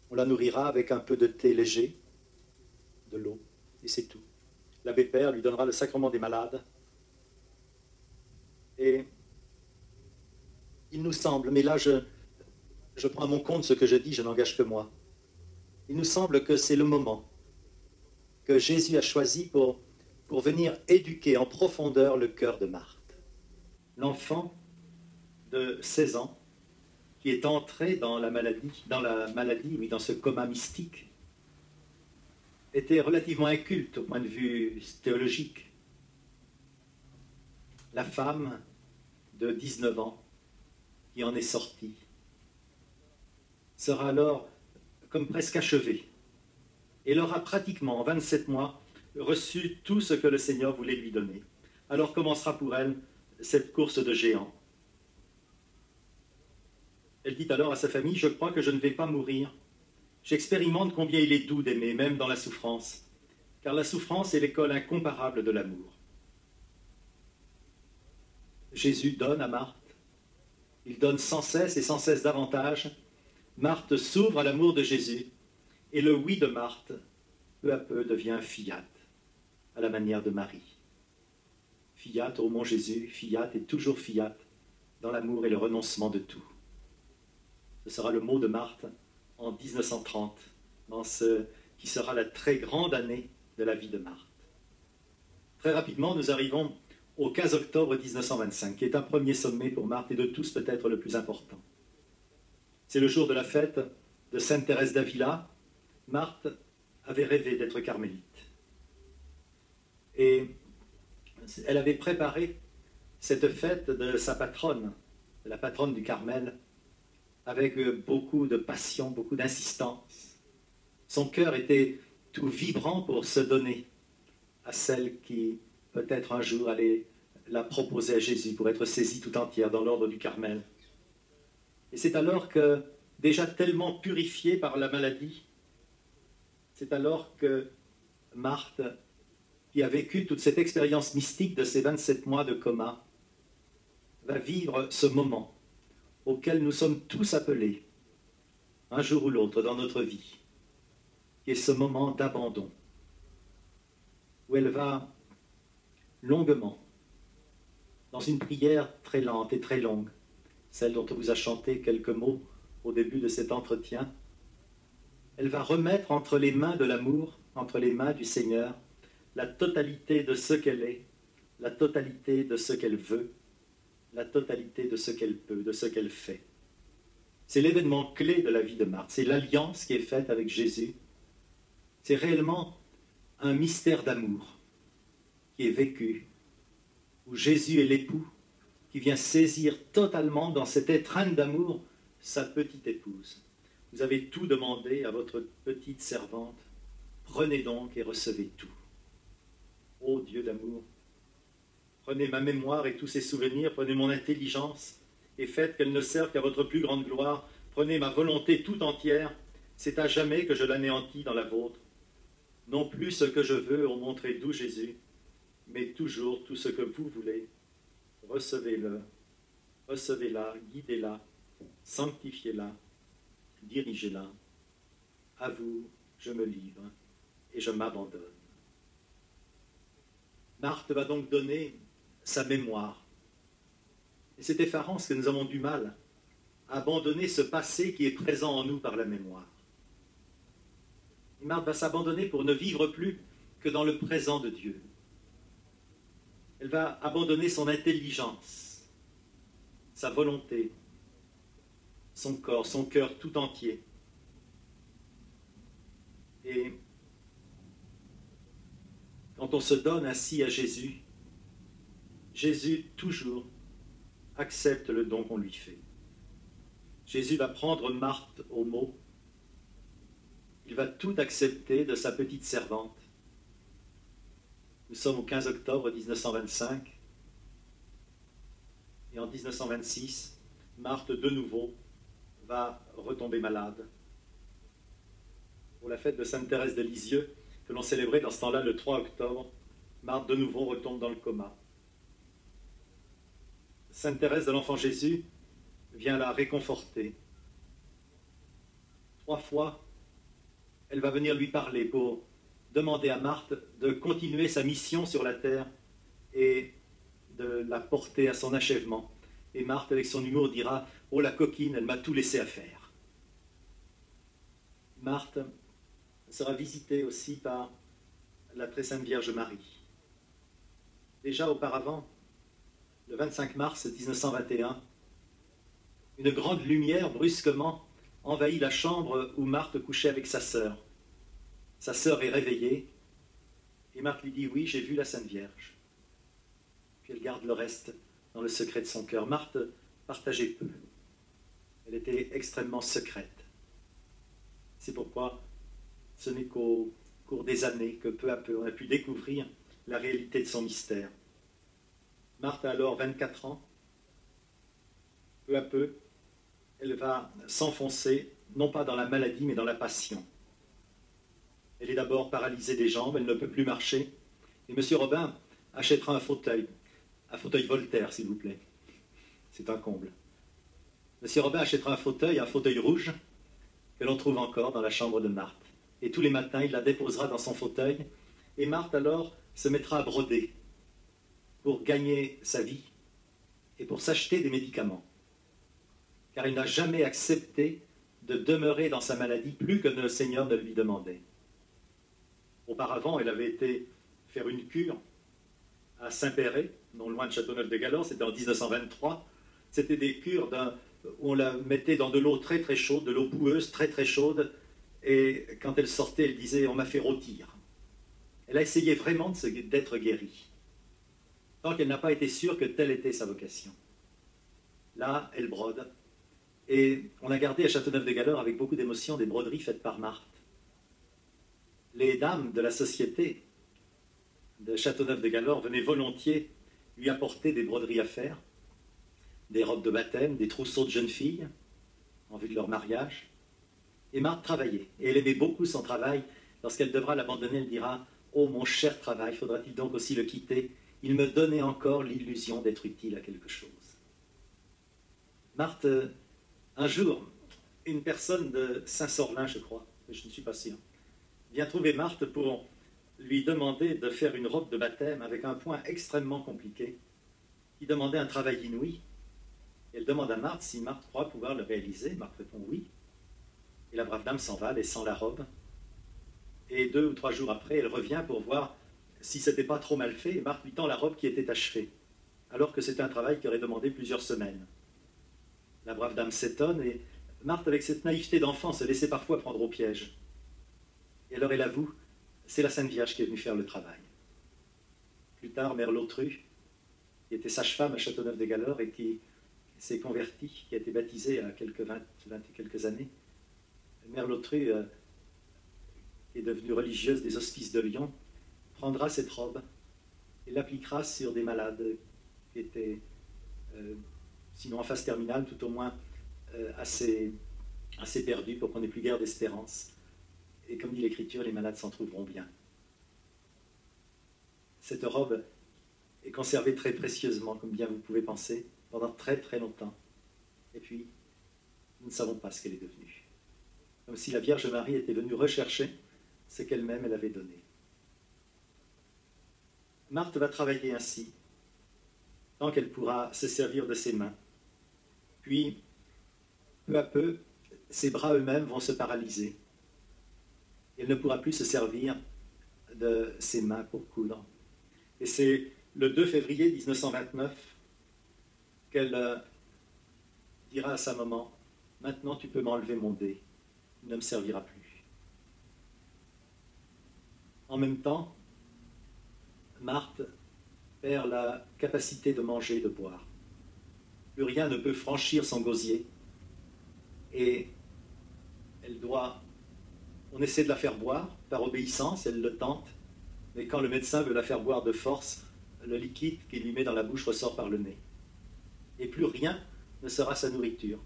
On la nourrira avec un peu de thé léger, de l'eau, et c'est tout. L'abbé Père lui donnera le sacrement des malades. Et il nous semble, mais là je prends à mon compte ce que je dis, je n'engage que moi. Il nous semble que c'est le moment que Jésus a choisi pour venir éduquer en profondeur le cœur de Marthe. L'enfant de 16 ans, qui est entré dans la maladie, oui, dans ce coma mystique, était relativement inculte au point de vue théologique. La femme de 19 ans qui en est sortie sera alors comme presque achevée. Et elle aura pratiquement, en 27 mois, reçu tout ce que le Seigneur voulait lui donner. Alors commencera pour elle cette course de géants. Elle dit alors à sa famille, je crois que je ne vais pas mourir. J'expérimente combien il est doux d'aimer, même dans la souffrance, car la souffrance est l'école incomparable de l'amour. Jésus donne à Marthe, il donne sans cesse et sans cesse davantage. Marthe s'ouvre à l'amour de Jésus, et le oui de Marthe, peu à peu, devient fiat, à la manière de Marie. Fiat au mon Jésus, fiat et toujours fiat, dans l'amour et le renoncement de tout. Ce sera le mot de Marthe en 1930, dans ce qui sera la très grande année de la vie de Marthe. Très rapidement, nous arrivons au 15 octobre 1925, qui est un premier sommet pour Marthe et de tous peut-être le plus important. C'est le jour de la fête de Sainte Thérèse d'Avila. Marthe avait rêvé d'être carmélite. Et elle avait préparé cette fête de sa patronne, de la patronne du Carmel, avec beaucoup de passion, beaucoup d'insistance. Son cœur était tout vibrant pour se donner à celle qui, peut-être un jour, allait la proposer à Jésus pour être saisie tout entière dans l'ordre du Carmel. Et c'est alors que, déjà tellement purifiée par la maladie, c'est alors que Marthe, qui a vécu toute cette expérience mystique de ces 27 mois de coma, va vivre ce moment auquel nous sommes tous appelés, un jour ou l'autre dans notre vie, qui est ce moment d'abandon, où elle va longuement, dans une prière très lente et très longue, celle dont on vous a chanté quelques mots au début de cet entretien, elle va remettre entre les mains de l'amour, entre les mains du Seigneur, la totalité de ce qu'elle est, la totalité de ce qu'elle veut, la totalité de ce qu'elle peut, de ce qu'elle fait. C'est l'événement clé de la vie de Marthe, c'est l'alliance qui est faite avec Jésus. C'est réellement un mystère d'amour qui est vécu, où Jésus est l'époux qui vient saisir totalement dans cette étreinte d'amour sa petite épouse. Vous avez tout demandé à votre petite servante, prenez donc et recevez tout. Ô Dieu d'amour, prenez ma mémoire et tous ses souvenirs, prenez mon intelligence et faites qu'elle ne serve qu'à votre plus grande gloire. Prenez ma volonté tout entière, c'est à jamais que je l'anéantis dans la vôtre. Non plus ce que je veux, ô mon très doux Jésus, mais toujours tout ce que vous voulez. Recevez-le, recevez-la, guidez-la, sanctifiez-la, dirigez-la. À vous, je me livre et je m'abandonne. Marthe va donc donner sa mémoire. Et c'est effarant parce que nous avons du mal à abandonner ce passé qui est présent en nous par la mémoire. Et Marthe va s'abandonner pour ne vivre plus que dans le présent de Dieu. Elle va abandonner son intelligence, sa volonté, son corps, son cœur tout entier. Et quand on se donne ainsi à Jésus, Jésus toujours accepte le don qu'on lui fait. Jésus va prendre Marthe au mot. Il va tout accepter de sa petite servante. Nous sommes au 15 octobre 1925. Et en 1926, Marthe, de nouveau, va retomber malade. Pour la fête de Sainte Thérèse de Lisieux, que l'on célébrait dans ce temps-là le 3 octobre, Marthe, de nouveau, retombe dans le coma. Sainte Thérèse de l'Enfant Jésus vient la réconforter. 3 fois, elle va venir lui parler pour demander à Marthe de continuer sa mission sur la terre et de la porter à son achèvement. Et Marthe, avec son humour, dira « Oh, la coquine, elle m'a tout laissé à faire ». Marthe sera visitée aussi par la très sainte Vierge Marie. Déjà auparavant, le 25 mars 1921, une grande lumière brusquement envahit la chambre où Marthe couchait avec sa sœur. Sa sœur est réveillée, et Marthe lui dit « Oui, j'ai vu la Sainte Vierge ». Puis elle garde le reste dans le secret de son cœur. Marthe partageait peu. Elle était extrêmement secrète. C'est pourquoi ce n'est qu'au cours des années que peu à peu on a pu découvrir la réalité de son mystère. Marthe a alors 24 ans. Peu à peu, elle va s'enfoncer, non pas dans la maladie, mais dans la passion. Elle est d'abord paralysée des jambes, elle ne peut plus marcher. Et M. Robin achètera un fauteuil Voltaire, s'il vous plaît. C'est un comble. M. Robin achètera un fauteuil rouge, que l'on trouve encore dans la chambre de Marthe. Et tous les matins, il la déposera dans son fauteuil, et Marthe alors se mettra à broder pour gagner sa vie et pour s'acheter des médicaments. Car il n'a jamais accepté de demeurer dans sa maladie plus que le Seigneur ne lui demandait. Auparavant, elle avait été faire une cure à Saint-Péret, non loin de Châteauneuf-de-Galor, c'était en 1923. C'était des cures où on la mettait dans de l'eau très très chaude, de l'eau boueuse très très chaude, et quand elle sortait, elle disait « on m'a fait rôtir ». Elle a essayé vraiment d'être guérie, tant qu'elle n'a pas été sûre que telle était sa vocation. Là, elle brode, et on a gardé à Châteauneuf-de-Galor avec beaucoup d'émotion des broderies faites par Marthe. Les dames de la société de Châteauneuf-de-Galor venaient volontiers lui apporter des broderies à faire, des robes de baptême, des trousseaux de jeunes filles, en vue de leur mariage. Et Marthe travaillait, et elle aimait beaucoup son travail. Lorsqu'elle devra l'abandonner, elle dira « Oh, mon cher travail, faudra-t-il donc aussi le quitter? Il me donnait encore l'illusion d'être utile à quelque chose. » Marthe, un jour, une personne de Saint-Sorlin, je crois, mais je ne suis pas sûr, vient trouver Marthe pour lui demander de faire une robe de baptême avec un point extrêmement compliqué, qui demandait un travail inouï. Elle demande à Marthe si Marthe croit pouvoir le réaliser. Marthe répond oui. Et la brave dame s'en va, laissant la robe. Et 2 ou 3 jours après, elle revient pour voir si ce n'était pas trop mal fait. Et Marthe lui tend la robe qui était achevée, alors que c'était un travail qui aurait demandé plusieurs semaines. La brave dame s'étonne et Marthe, avec cette naïveté d'enfant, se laissait parfois prendre au piège. Et alors elle avoue, c'est la Sainte Vierge qui est venue faire le travail. Plus tard, Mère Lautru, qui était sage-femme à Châteauneuf-de-Galor et qui s'est convertie, qui a été baptisée à 20 et quelques années. Mère Lautru, qui est devenue religieuse des Hospices de Lyon, prendra cette robe et l'appliquera sur des malades qui étaient, sinon en phase terminale, tout au moins assez perdus pour qu'on n'ait plus guère d'espérance. Et comme dit l'Écriture, les malades s'en trouveront bien. Cette robe est conservée très précieusement, comme bien vous pouvez penser, pendant très très longtemps. Et puis, nous ne savons pas ce qu'elle est devenue. Comme si la Vierge Marie était venue rechercher ce qu'elle-même elle avait donné. Marthe va travailler ainsi, tant qu'elle pourra se servir de ses mains. Puis, peu à peu, ses bras eux-mêmes vont se paralyser. Elle ne pourra plus se servir de ses mains pour coudre. Et c'est le 2 février 1929 qu'elle dira à sa maman « Maintenant, tu peux m'enlever mon dé, il ne me servira plus. » En même temps, Marthe perd la capacité de manger et de boire. Plus rien ne peut franchir son gosier et elle doit... On essaie de la faire boire par obéissance, elle le tente, mais quand le médecin veut la faire boire de force, le liquide qu'il lui met dans la bouche ressort par le nez. Et plus rien ne sera sa nourriture.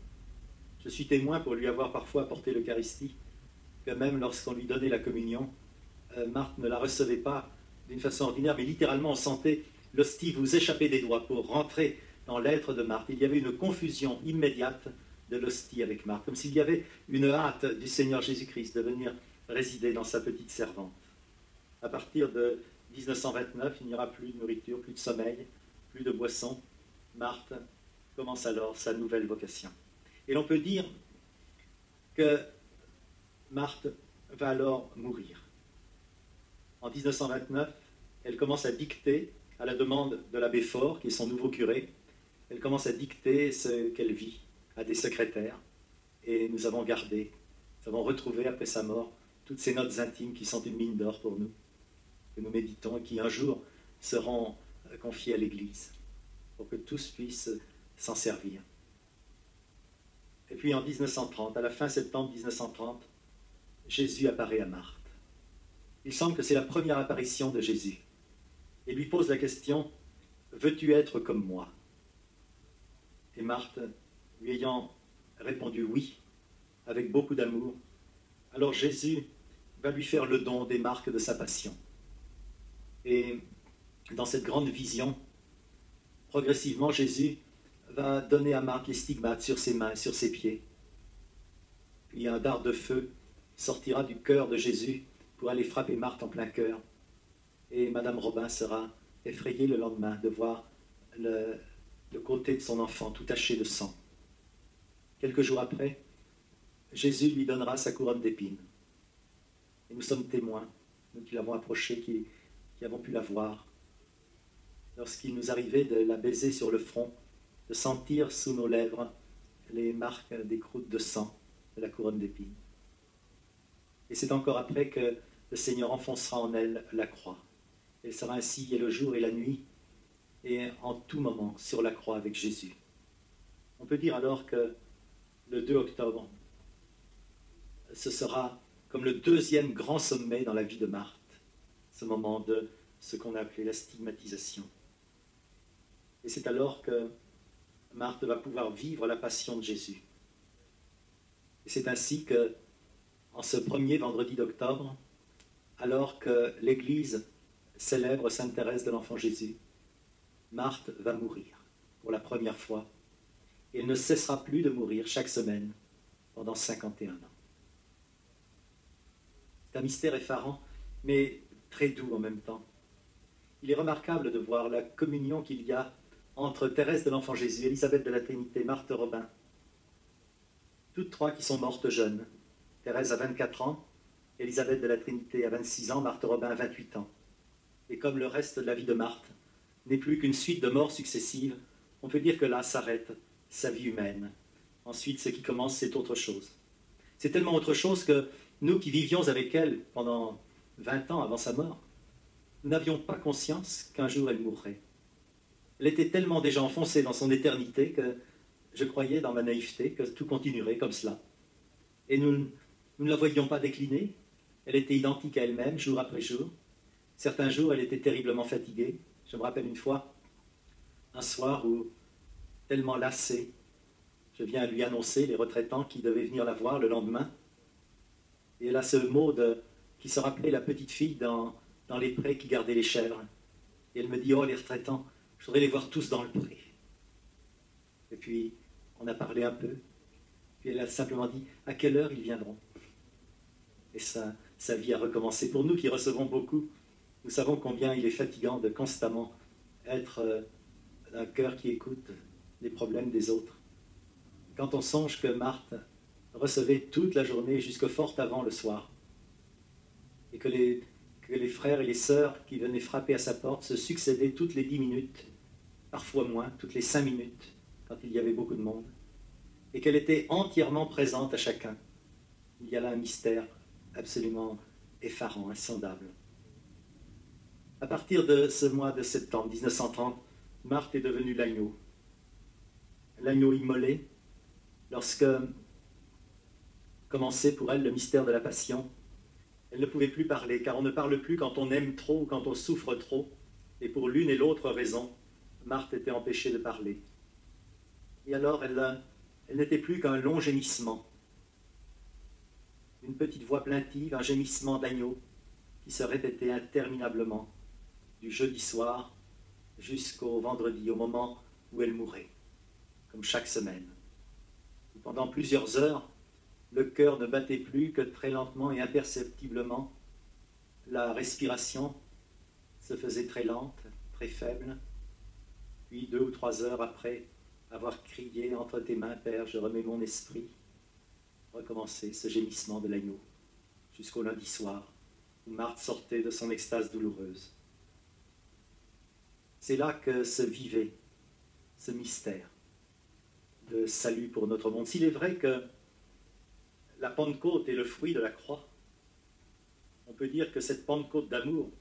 Je suis témoin pour lui avoir parfois apporté l'Eucharistie, que même lorsqu'on lui donnait la communion, Marthe ne la recevait pas d'une façon ordinaire, mais littéralement on sentait l'hostie vous échapper des doigts pour rentrer dans l'être de Marthe. Il y avait une confusion immédiate de l'hostie avec Marthe, comme s'il y avait une hâte du Seigneur Jésus-Christ de venir résider dans sa petite servante. À partir de 1929, il n'y aura plus de nourriture, plus de sommeil, plus de boisson. Marthe commence alors sa nouvelle vocation. Et l'on peut dire que Marthe va alors mourir. En 1929, elle commence à dicter, à la demande de l'abbé Faure, qui est son nouveau curé, elle commence à dicter ce qu'elle vit à des secrétaires et nous avons gardé, nous avons retrouvé après sa mort toutes ces notes intimes qui sont une mine d'or pour nous, que nous méditons et qui un jour seront confiées à l'Église pour que tous puissent s'en servir. Et puis en 1930, à la fin septembre 1930, Jésus apparaît à Marthe. Il semble que c'est la première apparition de Jésus. Et lui pose la question, « Veux-tu être comme moi ?» Et Marthe, lui ayant répondu oui, avec beaucoup d'amour, alors Jésus va lui faire le don des marques de sa passion. Et dans cette grande vision, progressivement, Jésus va donner à Marthe les stigmates sur ses mains, sur ses pieds. Puis un dard de feu sortira du cœur de Jésus pour aller frapper Marthe en plein cœur. Et Madame Robin sera effrayée le lendemain de voir le côté de son enfant tout taché de sang. Quelques jours après, Jésus lui donnera sa couronne d'épines. Et nous sommes témoins, nous qui l'avons approchée, qui avons pu la voir, lorsqu'il nous arrivait de la baiser sur le front, de sentir sous nos lèvres les marques des croûtes de sang de la couronne d'épines. Et c'est encore après que le Seigneur enfoncera en elle la croix. Elle sera ainsi et le jour et la nuit, et en tout moment sur la croix avec Jésus. On peut dire alors que le 2 octobre, ce sera comme le deuxième grand sommet dans la vie de Marthe, ce moment de ce qu'on a appelé la stigmatisation. Et c'est alors que Marthe va pouvoir vivre la passion de Jésus. Et c'est ainsi que, en ce premier vendredi d'octobre, alors que l'Église célèbre Sainte Thérèse de l'Enfant Jésus, Marthe va mourir pour la première fois. Et elle ne cessera plus de mourir chaque semaine pendant 51 ans. C'est un mystère effarant, mais très doux en même temps. Il est remarquable de voir la communion qu'il y a entre Thérèse de l'Enfant Jésus, Élisabeth de la Trinité, Marthe Robin, toutes trois qui sont mortes jeunes. Thérèse à 24 ans, Élisabeth de la Trinité à 26 ans, Marthe Robin à 28 ans. Et comme le reste de la vie de Marthe n'est plus qu'une suite de morts successives, on peut dire que là s'arrête sa vie humaine. Ensuite, ce qui commence, c'est autre chose. C'est tellement autre chose que nous qui vivions avec elle pendant 20 ans avant sa mort, nous n'avions pas conscience qu'un jour elle mourrait. Elle était tellement déjà enfoncée dans son éternité que je croyais dans ma naïveté que tout continuerait comme cela. Et nous ne la voyions pas décliner. Elle était identique à elle-même, jour après jour. Certains jours, elle était terriblement fatiguée. Je me rappelle une fois, un soir où, tellement lassée, je viens lui annoncer, les retraitants, qui devaient venir la voir le lendemain. Et elle a ce mot qui se rappelait la petite fille dans les prés qui gardaient les chèvres. Et elle me dit, oh, les retraitants, je voudrais les voir tous dans le pré. Et puis, on a parlé un peu. Puis elle a simplement dit, à quelle heure ils viendront? Et sa vie a recommencé. Pour nous qui recevons beaucoup, nous savons combien il est fatigant de constamment être un cœur qui écoute les problèmes des autres. Quand on songe que Marthe recevait toute la journée jusqu'au fort avant le soir, et que les frères et les sœurs qui venaient frapper à sa porte se succédaient toutes les 10 minutes, parfois moins, toutes les 5 minutes, quand il y avait beaucoup de monde, et qu'elle était entièrement présente à chacun. Il y a là un mystère absolument effarant, insondable. À partir de ce mois de septembre 1930, Marthe est devenue l'agneau immolé, lorsque commençait pour elle le mystère de la passion. Elle ne pouvait plus parler, car on ne parle plus quand on aime trop ou quand on souffre trop, et pour l'une et l'autre raison, Marthe était empêchée de parler. Et alors elle n'était plus qu'un long gémissement, une petite voix plaintive, un gémissement d'agneau qui se répétait interminablement du jeudi soir jusqu'au vendredi, au moment où elle mourait, comme chaque semaine. Et pendant plusieurs heures, le cœur ne battait plus que très lentement et imperceptiblement. La respiration se faisait très lente, très faible. Puis 2 ou 3 heures après avoir crié « Entre tes mains, Père, je remets mon esprit », recommençait ce gémissement de l'agneau jusqu'au lundi soir où Marthe sortait de son extase douloureuse. C'est là que se vivait ce mystère. de salut pour notre monde. S'il est vrai que la Pentecôte est le fruit de la croix, on peut dire que cette Pentecôte d'amour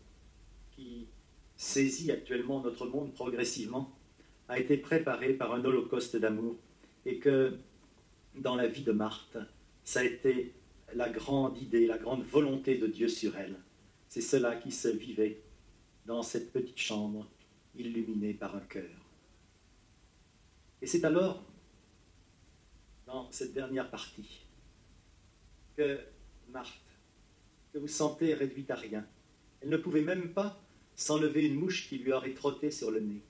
qui saisit actuellement notre monde progressivement a été préparée par un holocauste d'amour et que dans la vie de Marthe, ça a été la grande idée, la grande volonté de Dieu sur elle. C'est cela qui se vivait dans cette petite chambre illuminée par un cœur. Et c'est alors, dans cette dernière partie, que Marthe, que vous sentez réduite à rien, elle ne pouvait même pas s'enlever une mouche qui lui aurait trotté sur le nez.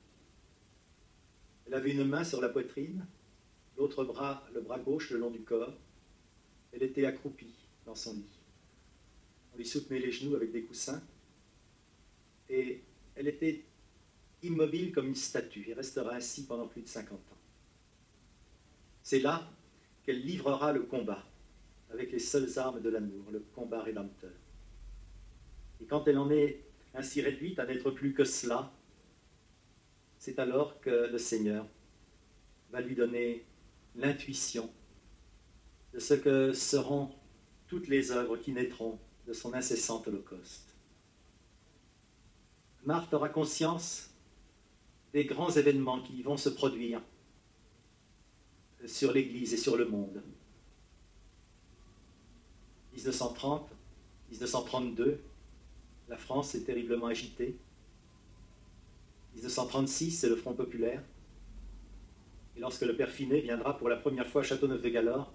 Elle avait une main sur la poitrine, l'autre bras, le bras gauche le long du corps. Elle était accroupie dans son lit. On lui soutenait les genoux avec des coussins et elle était immobile comme une statue et restera ainsi pendant plus de 50 ans. C'est là qu'elle livrera le combat avec les seules armes de l'amour, le combat rédempteur. Et quand elle en est ainsi réduite à n'être plus que cela, c'est alors que le Seigneur va lui donner l'intuition de ce que seront toutes les œuvres qui naîtront de son incessant holocauste. Marthe aura conscience des grands événements qui vont se produire sur l'Église et sur le monde. 1930, 1932, la France est terriblement agitée. 1936, c'est le Front populaire. Et lorsque le père Finet viendra pour la première fois à Châteauneuf-de-Galord,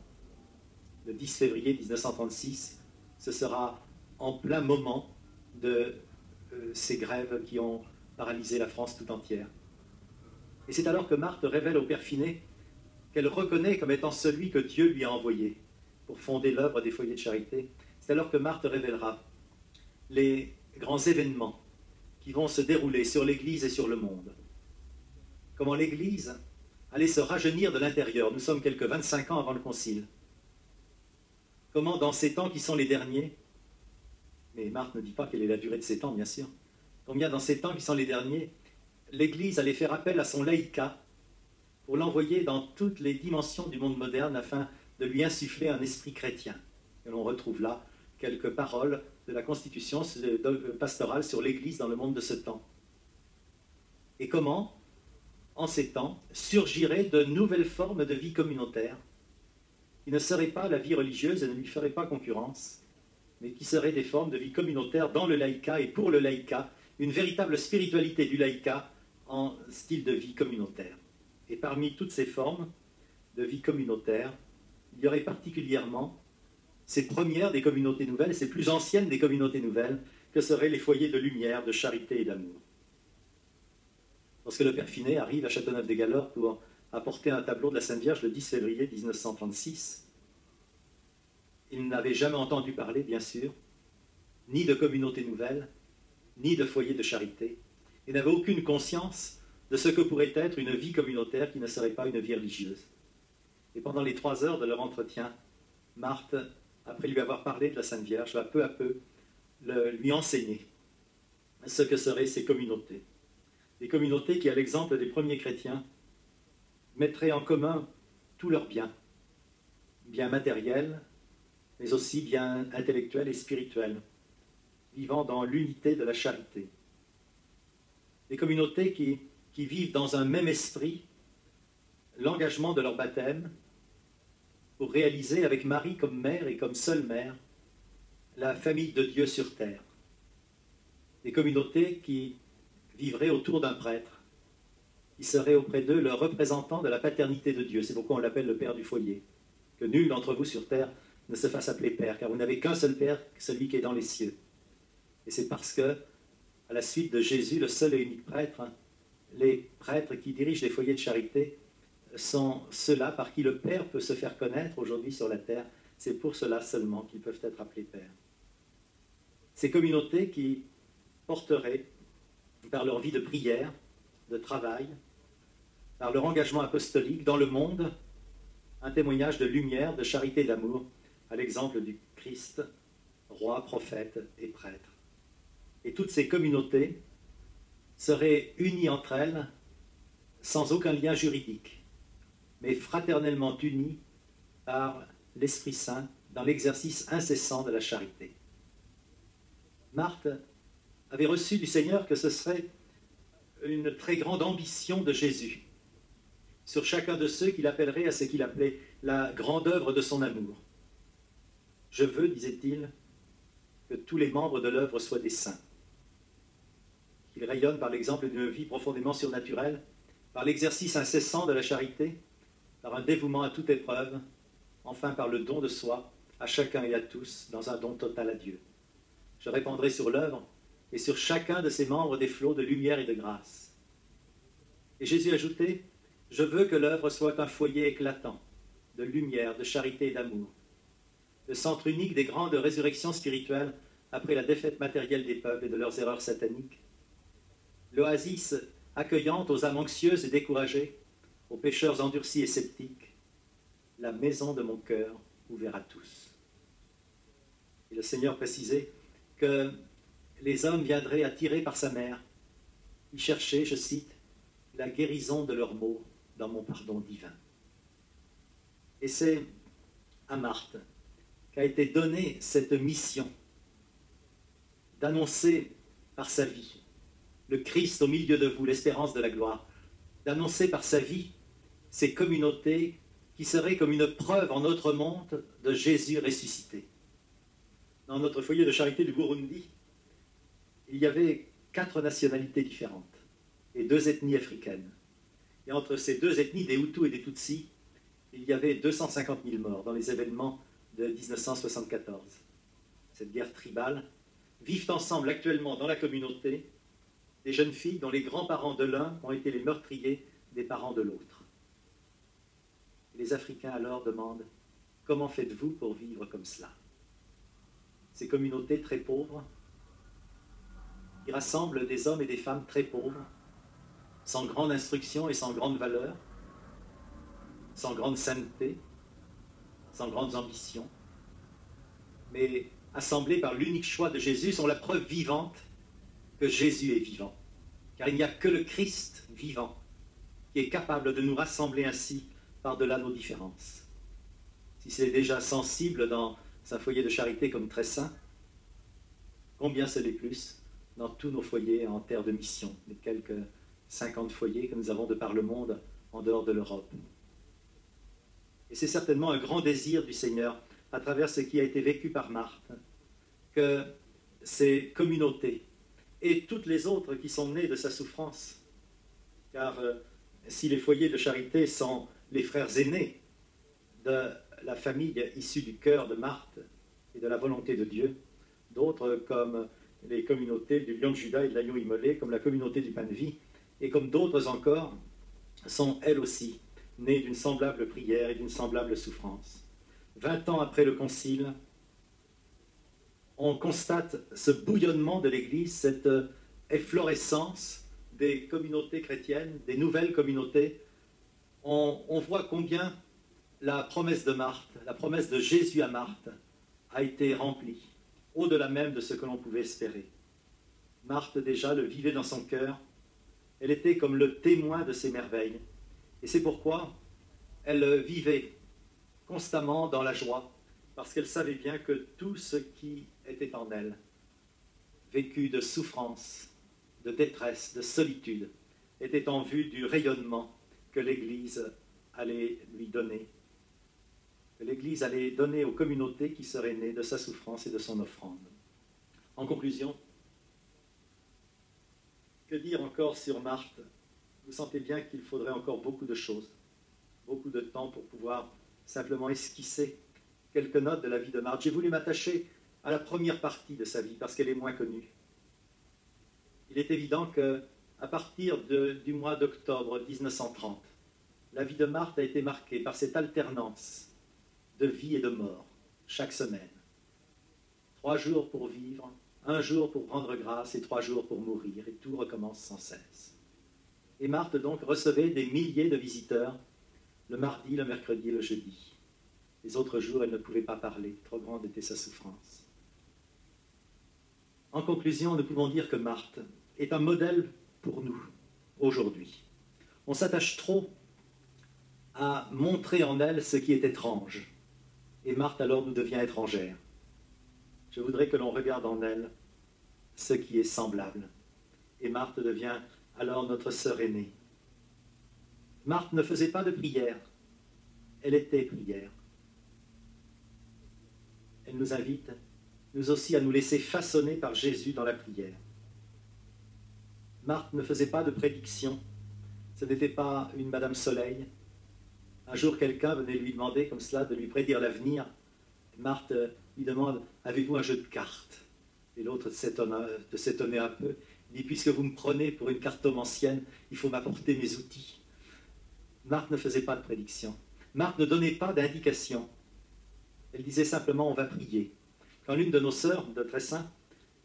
le 10 février 1936, ce sera en plein moment de ces grèves qui ont paralysé la France tout entière. Et c'est alors que Marthe révèle au père Finet qu'elle reconnaît comme étant celui que Dieu lui a envoyé pour fonder l'œuvre des foyers de charité. C'est alors que Marthe révélera les grands événements qui vont se dérouler sur l'Église et sur le monde. Comment l'Église allait se rajeunir de l'intérieur. Nous sommes quelques 25 ans avant le Concile. Comment dans ces temps qui sont les derniers, mais Marthe ne dit pas quelle est la durée de ces temps, bien sûr, combien dans ces temps qui sont les derniers, l'Église allait faire appel à son laïcat pour l'envoyer dans toutes les dimensions du monde moderne afin de lui insuffler un esprit chrétien. Et l'on retrouve là quelques paroles de la Constitution pastorale sur l'Église dans le monde de ce temps. Et comment, en ces temps, surgiraient de nouvelles formes de vie communautaire qui ne seraient pas la vie religieuse et ne lui feraient pas concurrence, mais qui seraient des formes de vie communautaire dans le laïcat et pour le laïcat, une véritable spiritualité du laïcat en style de vie communautaire. Et parmi toutes ces formes de vie communautaire, il y aurait particulièrement ces premières des communautés nouvelles et ces plus anciennes des communautés nouvelles, que seraient les foyers de lumière, de charité et d'amour. Lorsque le père Finet arrive à Châteauneuf-des-Galords pour apporter un tableau de la Sainte Vierge le 10 février 1936, il n'avait jamais entendu parler, bien sûr, ni de communauté nouvelle, ni de foyer de charité. Il n'avait aucune conscience de ce que pourrait être une vie communautaire qui ne serait pas une vie religieuse. Et pendant les 3 heures de leur entretien, Marthe, après lui avoir parlé de la Sainte Vierge, va peu à peu lui enseigner ce que seraient ces communautés. Des communautés qui, à l'exemple des premiers chrétiens, mettraient en commun tous leurs biens matériels, mais aussi biens intellectuels et spirituels, vivant dans l'unité de la charité. Des communautés qui vivent dans un même esprit l'engagement de leur baptême pour réaliser avec Marie comme mère et comme seule mère la famille de Dieu sur terre. Des communautés qui vivraient autour d'un prêtre, qui serait auprès d'eux le représentant de la paternité de Dieu. C'est pourquoi on l'appelle le Père du foyer. Que nul d'entre vous sur terre ne se fasse appeler Père, car vous n'avez qu'un seul Père, celui qui est dans les cieux. Et c'est parce que, à la suite de Jésus, le seul et unique prêtre, les prêtres qui dirigent les foyers de charité sont ceux-là par qui le Père peut se faire connaître aujourd'hui sur la terre. C'est pour cela seulement qu'ils peuvent être appelés Père. Ces communautés qui porteraient, par leur vie de prière, de travail, par leur engagement apostolique dans le monde, un témoignage de lumière, de charité et d'amour, à l'exemple du Christ, roi, prophète et prêtre. Et toutes ces communautés seraient unies entre elles sans aucun lien juridique, mais fraternellement unis par l'Esprit Saint dans l'exercice incessant de la charité. Marthe avait reçu du Seigneur que ce serait une très grande ambition de Jésus sur chacun de ceux qu'il appellerait à ce qu'il appelait la grande œuvre de son amour. Je veux, disait-il, que tous les membres de l'œuvre soient des saints, qu'ils rayonnent par l'exemple d'une vie profondément surnaturelle, par l'exercice incessant de la charité, par un dévouement à toute épreuve, enfin par le don de soi à chacun et à tous dans un don total à Dieu. Je répandrai sur l'œuvre et sur chacun de ses membres des flots de lumière et de grâce. Et Jésus ajoutait, je veux que l'œuvre soit un foyer éclatant de lumière, de charité et d'amour, le centre unique des grandes résurrections spirituelles après la défaite matérielle des peuples et de leurs erreurs sataniques, l'oasis accueillante aux âmes anxieuses et découragées, aux pécheurs endurcis et sceptiques, la maison de mon cœur ouverte à tous. Et le Seigneur précisait que les hommes viendraient attirés par sa mère, y chercher, je cite, la guérison de leurs maux dans mon pardon divin. Et c'est à Marthe qu'a été donnée cette mission d'annoncer par sa vie le Christ au milieu de vous, l'espérance de la gloire, d'annoncer par sa vie ces communautés qui seraient comme une preuve en notre monde de Jésus ressuscité. Dans notre foyer de charité du Burundi, il y avait 4 nationalités différentes et 2 ethnies africaines. Et entre ces 2 ethnies, des Hutus et des Tutsis, il y avait 250 000 morts dans les événements de 1974. Cette guerre tribale, vivent ensemble actuellement dans la communauté des jeunes filles dont les grands-parents de l'un ont été les meurtriers des parents de l'autre. Les Africains alors demandent « Comment faites-vous pour vivre comme cela ?» Ces communautés très pauvres, qui rassemblent des hommes et des femmes très pauvres, sans grande instruction et sans grande valeur, sans grande sainteté, sans grandes ambitions, mais assemblés par l'unique choix de Jésus, sont la preuve vivante que Jésus est vivant. Car il n'y a que le Christ vivant qui est capable de nous rassembler ainsi par-delà nos différences. Si c'est déjà sensible dans un foyer de charité comme très saint, combien ce l'est plus dans tous nos foyers en terre de mission, les quelques 50 foyers que nous avons de par le monde en dehors de l'Europe. Et c'est certainement un grand désir du Seigneur, à travers ce qui a été vécu par Marthe, que ces communautés et toutes les autres qui sont nées de sa souffrance, car si les foyers de charité sont les frères aînés de la famille issue du cœur de Marthe et de la volonté de Dieu, d'autres comme les communautés du lion de Juda et de l'agneau immolé, comme la communauté du pain de vie, et comme d'autres encore, sont elles aussi nées d'une semblable prière et d'une semblable souffrance. 20 ans après le concile, on constate ce bouillonnement de l'Église, cette efflorescence des communautés chrétiennes, des nouvelles communautés. On voit combien la promesse de Marthe, la promesse de Jésus à Marthe, a été remplie, au-delà même de ce que l'on pouvait espérer. Marthe déjà le vivait dans son cœur, elle était comme le témoin de ces merveilles, et c'est pourquoi elle vivait constamment dans la joie, parce qu'elle savait bien que tout ce qui était en elle, vécu de souffrance, de détresse, de solitude, était en vue du rayonnement que l'Église allait lui donner, que l'Église allait donner aux communautés qui seraient nées de sa souffrance et de son offrande. En conclusion, que dire encore sur Marthe? Vous sentez bien qu'il faudrait encore beaucoup de choses, beaucoup de temps pour pouvoir simplement esquisser quelques notes de la vie de Marthe. J'ai voulu m'attacher à la première partie de sa vie parce qu'elle est moins connue. Il est évident qu'à partir du mois d'octobre 1930, la vie de Marthe a été marquée par cette alternance de vie et de mort chaque semaine. 3 jours pour vivre, 1 jour pour rendre grâce et 3 jours pour mourir, et tout recommence sans cesse. Et Marthe donc recevait des milliers de visiteurs le mardi, le mercredi et le jeudi. Les autres jours, elle ne pouvait pas parler, trop grande était sa souffrance. En conclusion, nous pouvons dire que Marthe est un modèle pour nous aujourd'hui. On s'attache trop a montré en elle ce qui est étrange. Et Marthe alors nous devient étrangère. Je voudrais que l'on regarde en elle ce qui est semblable. Et Marthe devient alors notre sœur aînée. Marthe ne faisait pas de prière, elle était prière. Elle nous invite, nous aussi, à nous laisser façonner par Jésus dans la prière. Marthe ne faisait pas de prédiction, ce n'était pas une Madame Soleil. Un jour, quelqu'un venait lui demander comme cela de lui prédire l'avenir. Marthe lui demande, avez-vous un jeu de cartes? Et l'autre de s'étonner un peu, il dit, puisque vous me prenez pour une cartomancienne, il faut m'apporter mes outils. Marthe ne faisait pas de prédiction. Marthe ne donnait pas d'indication. Elle disait simplement, on va prier. Quand l'une de nos sœurs de Tressin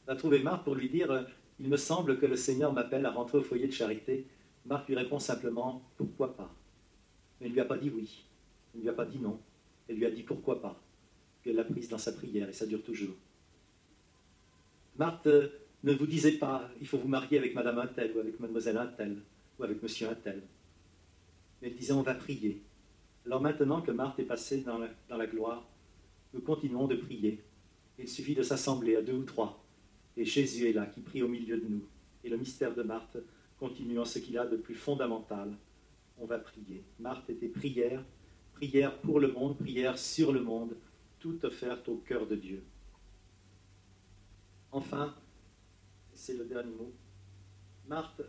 a trouvé Marthe pour lui dire, il me semble que le Seigneur m'appelle à rentrer au foyer de charité, Marthe lui répond simplement, pourquoi pas? Mais elle ne lui a pas dit oui, elle ne lui a pas dit non, elle lui a dit pourquoi pas. Puis elle l'a prise dans sa prière et ça dure toujours. Marthe ne vous disait pas, il faut vous marier avec Madame Untel ou avec Mademoiselle Untel ou avec Monsieur Untel. Mais elle disait, on va prier. Alors maintenant que Marthe est passée dans la gloire, nous continuons de prier. Il suffit de s'assembler à 2 ou 3. Et Jésus est là, qui prie au milieu de nous. Et le mystère de Marthe continue en ce qu'il a de plus fondamental. On va prier. Marthe était prière, prière pour le monde, prière sur le monde, toute offerte au cœur de Dieu. Enfin, c'est le dernier mot, Marthe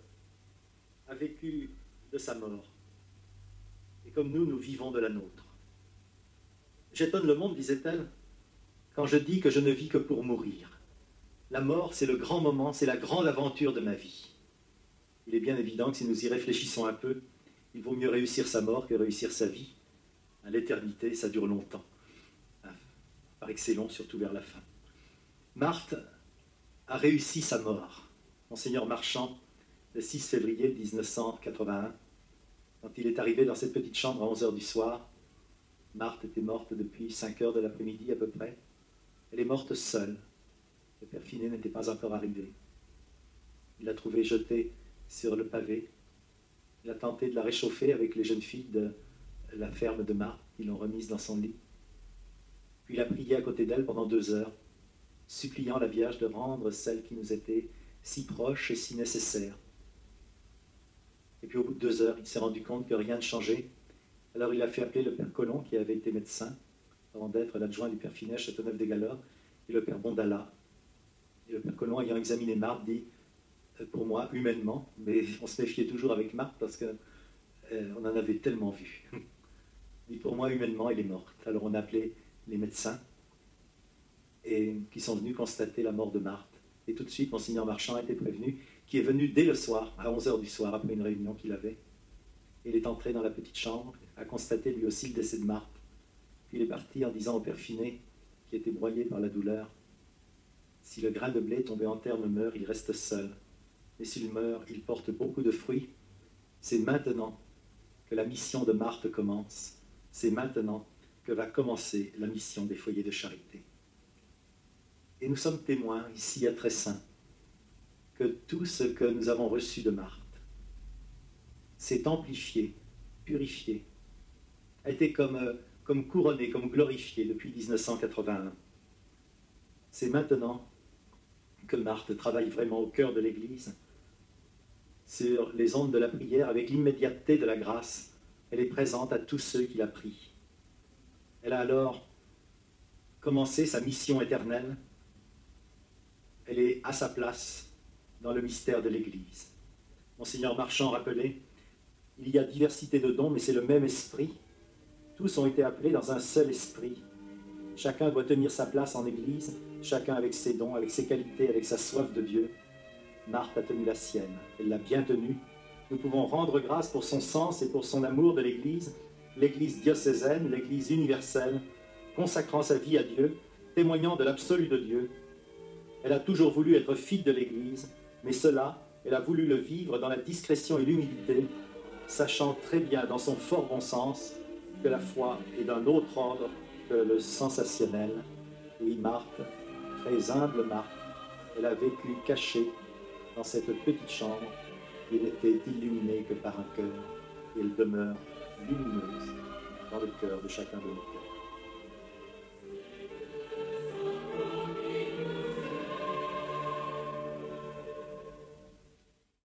a vécu de sa mort. Et comme nous, nous vivons de la nôtre. J'étonne le monde, disait-elle, quand je dis que je ne vis que pour mourir. La mort, c'est le grand moment, c'est la grande aventure de ma vie. Il est bien évident que si nous y réfléchissons un peu, il vaut mieux réussir sa mort que réussir sa vie. L'éternité, ça dure longtemps. Il paraît que c'est long, surtout vers la fin. Marthe a réussi sa mort. Monseigneur Marchand, le 6 février 1981, quand il est arrivé dans cette petite chambre à 11 h du soir, Marthe était morte depuis 5 h de l'après-midi à peu près. Elle est morte seule. Le père Finet n'était pas encore arrivé. Il l'a trouvée jetée sur le pavé. Il a tenté de la réchauffer avec les jeunes filles de la ferme de Marthe, qui l'ont remise dans son lit. Puis il a prié à côté d'elle pendant 2 heures, suppliant la Vierge de rendre celle qui nous était si proche et si nécessaire. Et puis au bout de 2 heures, il s'est rendu compte que rien ne changeait. Alors il a fait appeler le père Colomb, qui avait été médecin, avant d'être l'adjoint du père Finet, Châteauneuf-des-Galores, et le père Bondala. Et le père Colomb, ayant examiné Marthe, dit, pour moi, humainement, mais on se méfiait toujours avec Marthe parce qu'on en avait tellement vu. Il dit, pour moi, humainement, elle est morte. Alors on a appelé les médecins et qui sont venus constater la mort de Marthe. Et tout de suite, Monseigneur Marchand a été prévenu, qui est venu dès le soir, à 11 h du soir, après une réunion qu'il avait. Il est entré dans la petite chambre, a constaté lui aussi le décès de Marthe. Puis il est parti en disant au père Finet, qui était broyé par la douleur, si le grain de blé tombé en terre meurt, il reste seul. Et s'il meurt, il porte beaucoup de fruits. C'est maintenant que la mission de Marthe commence. C'est maintenant que va commencer la mission des foyers de charité. Et nous sommes témoins, ici à Tressin, que tout ce que nous avons reçu de Marthe s'est amplifié, purifié, a été comme couronné, comme glorifié depuis 1981. C'est maintenant que Marthe travaille vraiment au cœur de l'Église, sur les ondes de la prière, avec l'immédiateté de la grâce. Elle est présente à tous ceux qui la prient. Elle a alors commencé sa mission éternelle. Elle est à sa place dans le mystère de l'Église. Monseigneur Marchand rappelait, il y a diversité de dons, mais c'est le même esprit. Tous ont été appelés dans un seul esprit. Chacun doit tenir sa place en Église, chacun avec ses dons, avec ses qualités, avec sa soif de Dieu. Marthe a tenu la sienne, elle l'a bien tenue. Nous pouvons rendre grâce pour son sens et pour son amour de l'Église, l'Église diocésaine, l'Église universelle, consacrant sa vie à Dieu, témoignant de l'absolu de Dieu. Elle a toujours voulu être fille de l'Église, mais cela, elle a voulu le vivre dans la discrétion et l'humilité, sachant très bien dans son fort bon sens que la foi est d'un autre ordre que le sensationnel. Oui, Marthe, très humble Marthe, elle a vécu cachée dans cette petite chambre qui n'était illuminée que par un cœur, et elle demeure lumineuse dans le cœur de chacun de nous.